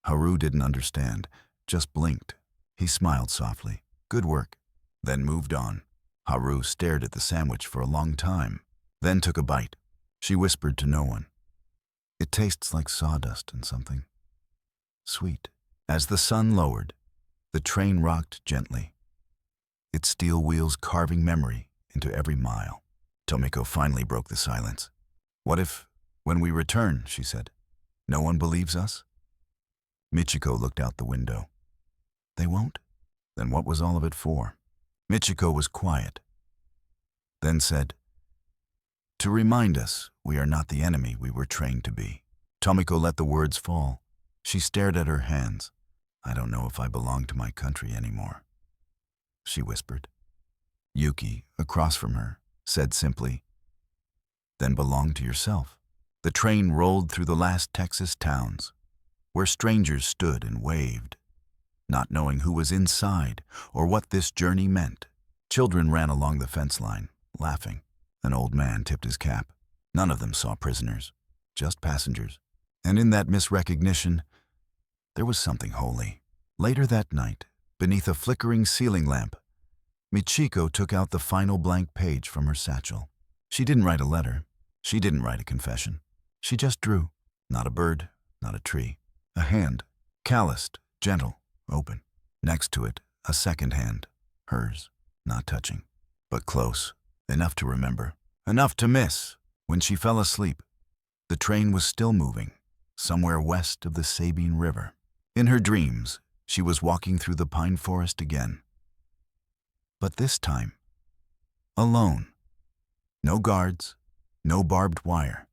Speaker 1: Haru didn't understand, just blinked. He smiled softly. "Good work," then moved on. Haru stared at the sandwich for a long time, then took a bite. She whispered to no one, "It tastes like sawdust and something sweet." As the sun lowered, the train rocked gently, its steel wheels carving memory into every mile. Tomiko finally broke the silence. "What if, when we return," she said, "no one believes us?" Michiko looked out the window. "They won't? Then what was all of it for?" Michiko was quiet, then said, To remind us we are not the enemy we were trained to be. Tomiko let the words fall. She stared at her hands. I don't know if I belong to my country anymore, she whispered. Yuki, across from her, said simply, then belong to yourself. The train rolled through the last Texas towns, where strangers stood and waved, not knowing who was inside or what this journey meant. Children ran along the fence line, laughing. An old man tipped his cap. None of them saw prisoners, just passengers. And in that misrecognition, there was something holy. Later that night, beneath a flickering ceiling lamp, Michiko took out the final blank page from her satchel. She didn't write a letter. She didn't write a confession. She just drew. Not a bird, not a tree. A hand, calloused, gentle, open. Next to it, a second hand, hers, not touching, but close, enough to remember, enough to miss. When she fell asleep, the train was still moving, somewhere west of the Sabine River. In her dreams, she was walking through the pine forest again. But this time, alone. No guards, no barbed wire,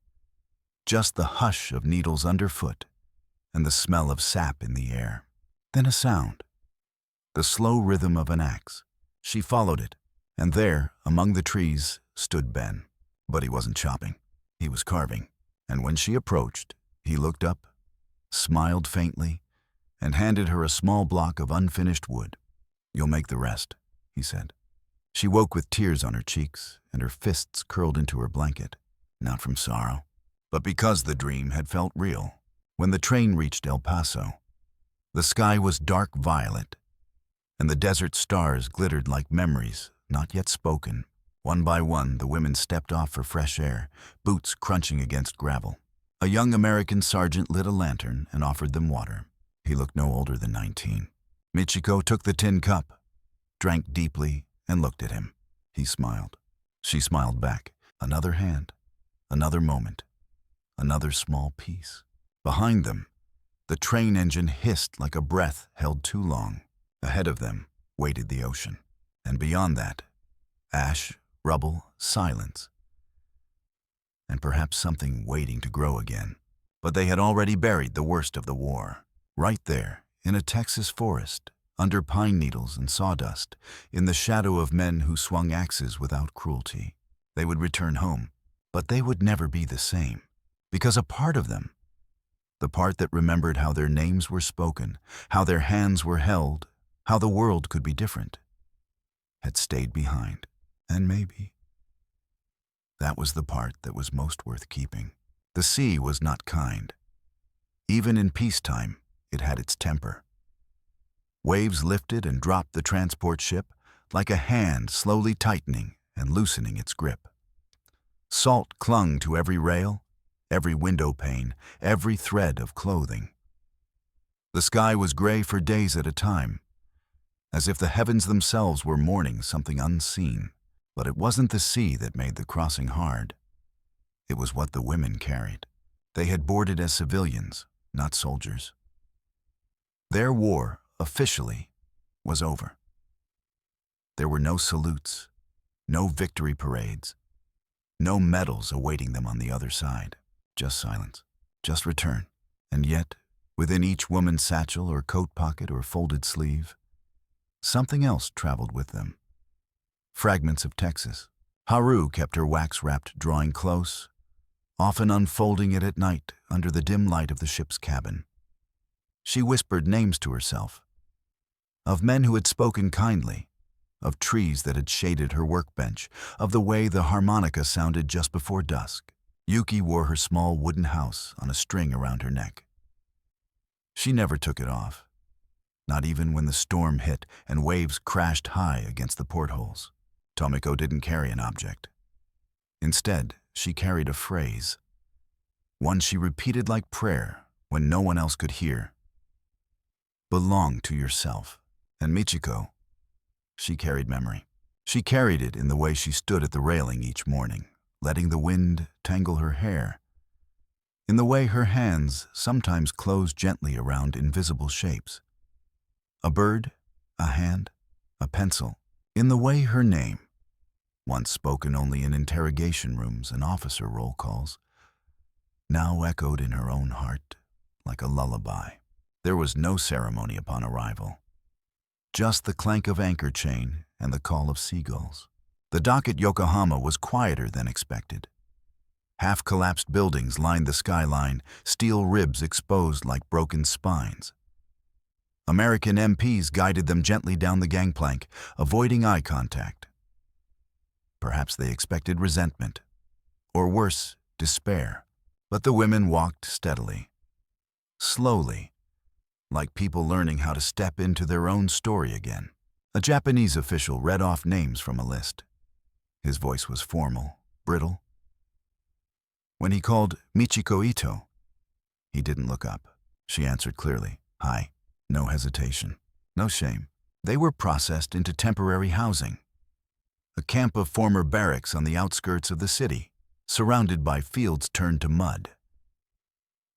Speaker 1: just the hush of needles underfoot and the smell of sap in the air. Then a sound, the slow rhythm of an axe. She followed it, and there, among the trees, stood Ben. But he wasn't chopping, he was carving. And when she approached, he looked up, smiled faintly, and handed her a small block of unfinished wood. You'll make the rest, he said. She woke with tears on her cheeks and her fists curled into her blanket, not from sorrow, but because the dream had felt real. When the train reached El Paso, the sky was dark violet, and the desert stars glittered like memories not yet spoken. One by one, the women stepped off for fresh air, boots crunching against gravel. A young American sergeant lit a lantern and offered them water. He looked no older than 19. Michiko took the tin cup, drank deeply, and looked at him. He smiled. She smiled back. Another hand, another moment, another small piece. Behind them, the train engine hissed like a breath held too long. Ahead of them waited the ocean. And beyond that, ash, rubble, silence, and perhaps something waiting to grow again. But they had already buried the worst of the war. Right there, in a Texas forest, under pine needles and sawdust, in the shadow of men who swung axes without cruelty. They would return home, but they would never be the same. Because a part of them, the part that remembered how their names were spoken, how their hands were held, how the world could be different, had stayed behind. And maybe that was the part that was most worth keeping. The sea was not kind. Even in peacetime, it had its temper. Waves lifted and dropped the transport ship like a hand slowly tightening and loosening its grip. Salt clung to every rail, every window pane, every thread of clothing. The sky was gray for days at a time, as if the heavens themselves were mourning something unseen. But it wasn't the sea that made the crossing hard. It was what the women carried. They had boarded as civilians, not soldiers. Their war, officially, was over. There were no salutes, no victory parades, no medals awaiting them on the other side. Just silence, just return. And yet, within each woman's satchel or coat pocket or folded sleeve, something else traveled with them. Fragments of Texas. Haru kept her wax-wrapped drawing close, often unfolding it at night under the dim light of the ship's cabin. She whispered names to herself, of men who had spoken kindly, of trees that had shaded her workbench, of the way the harmonica sounded just before dusk. Yuki wore her small wooden house on a string around her neck. She never took it off, not even when the storm hit and waves crashed high against the portholes. Tomiko didn't carry an object. Instead, she carried a phrase, one she repeated like prayer when no one else could hear. Belong to yourself. And Michiko, she carried memory. She carried it in the way she stood at the railing each morning, letting the wind tangle her hair, in the way her hands sometimes closed gently around invisible shapes. A bird, a hand, a pencil, in the way her name, once spoken only in interrogation rooms and officer roll calls, now echoed in her own heart like a lullaby. There was no ceremony upon arrival, just the clank of anchor chain and the call of seagulls. The dock at Yokohama was quieter than expected. Half-collapsed buildings lined the skyline, steel ribs exposed like broken spines. American MPs guided them gently down the gangplank, avoiding eye contact. Perhaps they expected resentment, or worse, despair. But the women walked steadily, slowly, like people learning how to step into their own story again. A Japanese official read off names from a list. His voice was formal, brittle. When he called Michiko Ito, he didn't look up. She answered clearly, "Hi." No hesitation, no shame. They were processed into temporary housing, a camp of former barracks on the outskirts of the city, surrounded by fields turned to mud.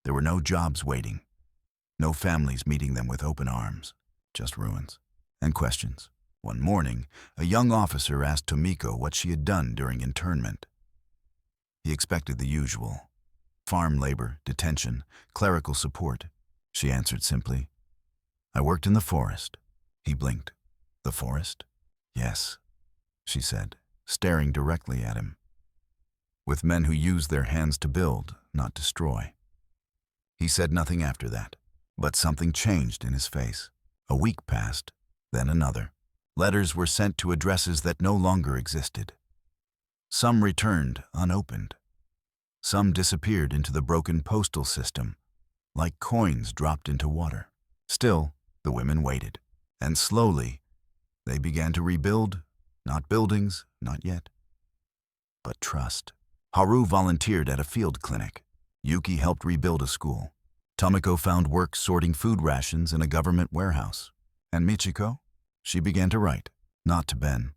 Speaker 1: There were no jobs waiting, no families meeting them with open arms, just ruins and questions. One morning, a young officer asked Tomiko what she had done during internment. He expected the usual: farm labor, detention, clerical support. She answered simply, "I worked in the forest." He blinked. "The forest?" "Yes," she said, staring directly at him. "With men who use their hands to build, not destroy." He said nothing after that, but something changed in his face. A week passed, then another. Letters were sent to addresses that no longer existed. Some returned unopened. Some disappeared into the broken postal system, like coins dropped into water. Still, the women waited, and slowly, they began to rebuild, not buildings, not yet, but trust. Haru volunteered at a field clinic. Yuki helped rebuild a school. Tomiko found work sorting food rations in a government warehouse. And Michiko? She began to write, not to Ben.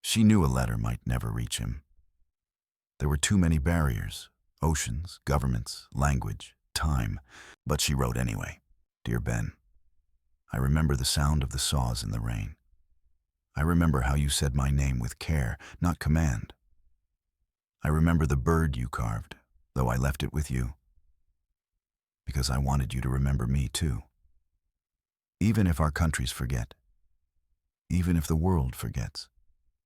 Speaker 1: She knew a letter might never reach him. There were too many barriers: oceans, governments, language, time. But she wrote anyway. "Dear Ben, I remember the sound of the saws in the rain. I remember how you said my name with care, not command. I remember the bird you carved, though I left it with you, because I wanted you to remember me too. Even if our countries forget, even if the world forgets,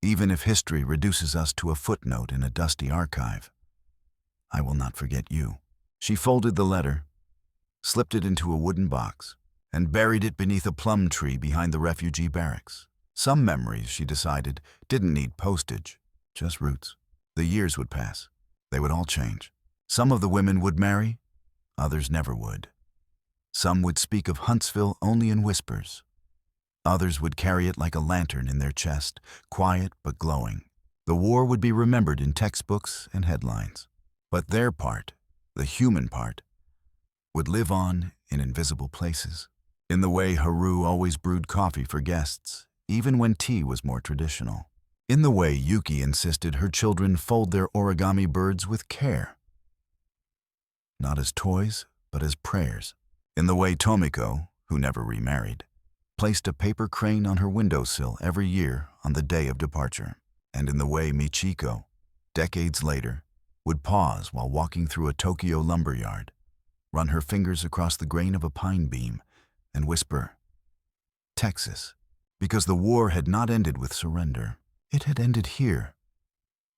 Speaker 1: even if history reduces us to a footnote in a dusty archive, I will not forget you." She folded the letter, slipped it into a wooden box, and buried it beneath a plum tree behind the refugee barracks. Some memories, she decided, didn't need postage, just roots. The years would pass. They would all change. Some of the women would marry, others never would. Some would speak of Huntsville only in whispers. Others would carry it like a lantern in their chest, quiet but glowing. The war would be remembered in textbooks and headlines. But their part, the human part, would live on in invisible places. In the way Haru always brewed coffee for guests, even when tea was more traditional. In the way Yuki insisted her children fold their origami birds with care. Not as toys, but as prayers. In the way Tomiko, who never remarried, placed a paper crane on her windowsill every year on the day of departure. And in the way Michiko, decades later, would pause while walking through a Tokyo lumberyard, run her fingers across the grain of a pine beam, and whisper, "Texas," because the war had not ended with surrender. It had ended here,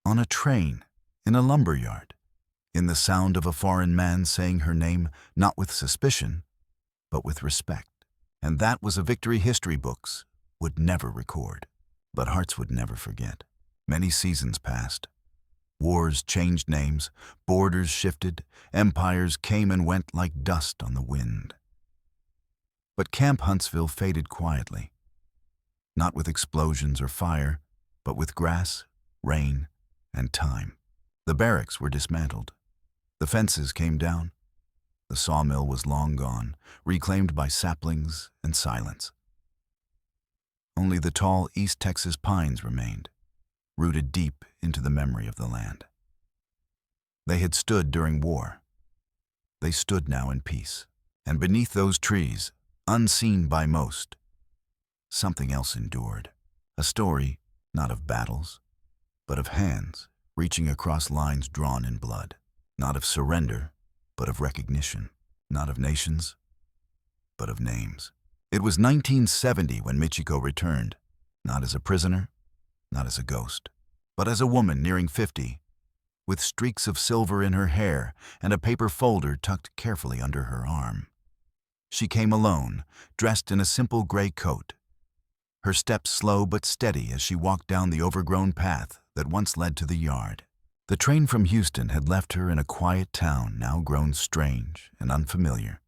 Speaker 1: on a train, in a lumberyard, in the sound of a foreign man saying her name not with suspicion, but with respect. And that was a victory history books would never record, but hearts would never forget. Many seasons passed. Wars changed names, borders shifted, empires came and went like dust on the wind. But Camp Huntsville faded quietly, not with explosions or fire, but with grass, rain, and time. The barracks were dismantled. The fences came down. The sawmill was long gone, reclaimed by saplings and silence. Only the tall East Texas pines remained, rooted deep into the memory of the land. They had stood during war. They stood now in peace. And beneath those trees, unseen by most, something else endured. A story, not of battles, but of hands reaching across lines drawn in blood. Not of surrender, but of recognition. Not of nations, but of names. It was 1970 when Michiko returned, not as a prisoner, not as a ghost, but as a woman nearing 50, with streaks of silver in her hair and a paper folder tucked carefully under her arm. She came alone, dressed in a simple gray coat, her steps slow but steady as she walked down the overgrown path that once led to the yard. The train from Houston had left her in a quiet town now grown strange and unfamiliar.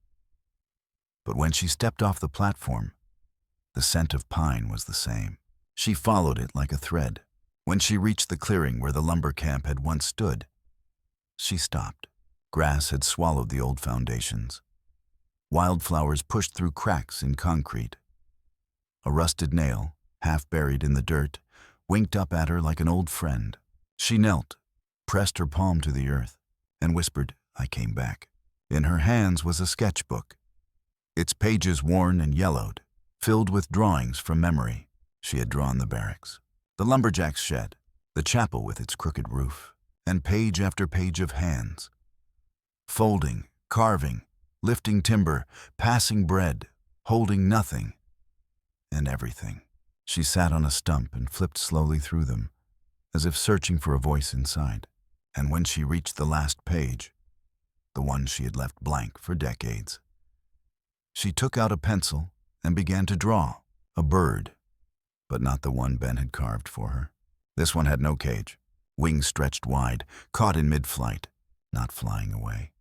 Speaker 1: But when she stepped off the platform, the scent of pine was the same. She followed it like a thread. When she reached the clearing where the lumber camp had once stood, she stopped. Grass had swallowed the old foundations. Wildflowers pushed through cracks in concrete. A rusted nail, half buried in the dirt, winked up at her like an old friend. She knelt, pressed her palm to the earth, and whispered, "I came back." In her hands was a sketchbook, its pages worn and yellowed, filled with drawings from memory. She had drawn the barracks, the Lumberjacks' shed, the chapel with its crooked roof, and page after page of hands. Folding, carving, lifting timber, passing bread, holding nothing and everything. She sat on a stump and flipped slowly through them, as if searching for a voice inside. And when she reached the last page, the one she had left blank for decades, she took out a pencil and began to draw a bird, but not the one Ben had carved for her. This one had no cage, wings stretched wide, caught in mid-flight, not flying away,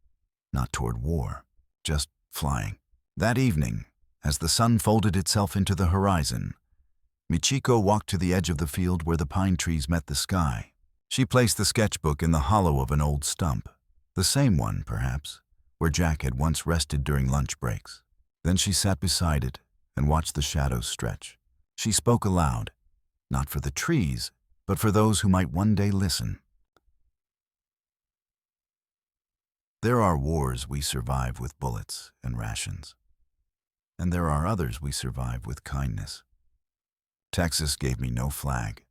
Speaker 1: not toward war, just flying. That evening, as the sun folded itself into the horizon, Michiko walked to the edge of the field where the pine trees met the sky. She placed the sketchbook in the hollow of an old stump, the same one, perhaps, where Jack had once rested during lunch breaks. Then she sat beside it and watched the shadows stretch. She spoke aloud, not for the trees, but for those who might one day listen. There are wars we survive with bullets and rations, and there are others we survive with kindness. Texas gave me no flag,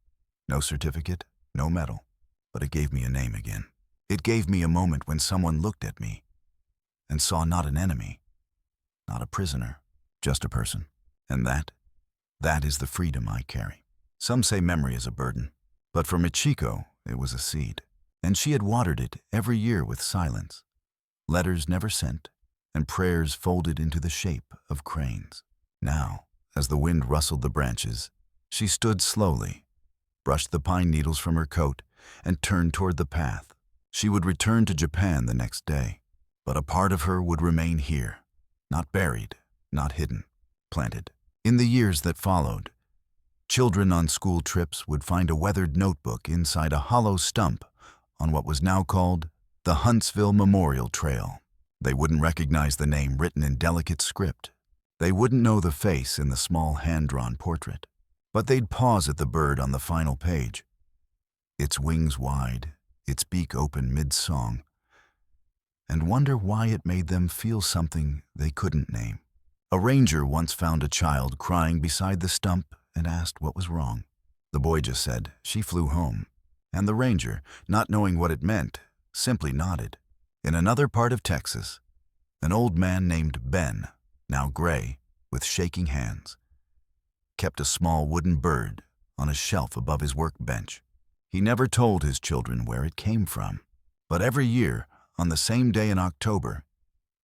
Speaker 1: no certificate, no medal, but it gave me a name again. It gave me a moment when someone looked at me and saw not an enemy, not a prisoner, just a person. And that is the freedom I carry. Some say memory is a burden, but for Michiko, it was a seed, and she had watered it every year with silence, letters never sent, and prayers folded into the shape of cranes. Now, as the wind rustled the branches, she stood slowly, brushed the pine needles from her coat, and turned toward the path. She would return to Japan the next day, but a part of her would remain here, not buried, not hidden, planted. In the years that followed, children on school trips would find a weathered notebook inside a hollow stump on what was now called the Huntsville Memorial Trail. They wouldn't recognize the name written in delicate script. They wouldn't know the face in the small hand-drawn portrait. But they'd pause at the bird on the final page, its wings wide, its beak open mid-song, and wonder why it made them feel something they couldn't name. A ranger once found a child crying beside the stump and asked what was wrong. The boy just said, "She flew home," and the ranger, not knowing what it meant, simply nodded. In another part of Texas, an old man named Ben, now gray, with shaking hands, kept a small wooden bird on a shelf above his workbench. He never told his children where it came from, but every year, on the same day in October,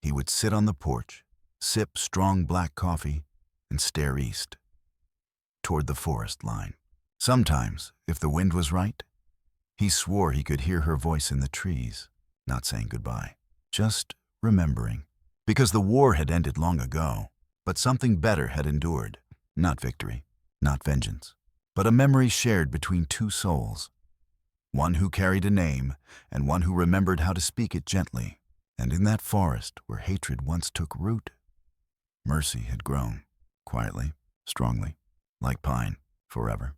Speaker 1: he would sit on the porch, sip strong black coffee, and stare east, toward the forest line. Sometimes, if the wind was right, he swore he could hear her voice in the trees, not saying goodbye, just remembering. Because the war had ended long ago, but something better had endured. Not victory, not vengeance, but a memory shared between two souls, one who carried a name and one who remembered how to speak it gently. And in that forest where hatred once took root, mercy had grown, quietly, strongly, like pine, forever.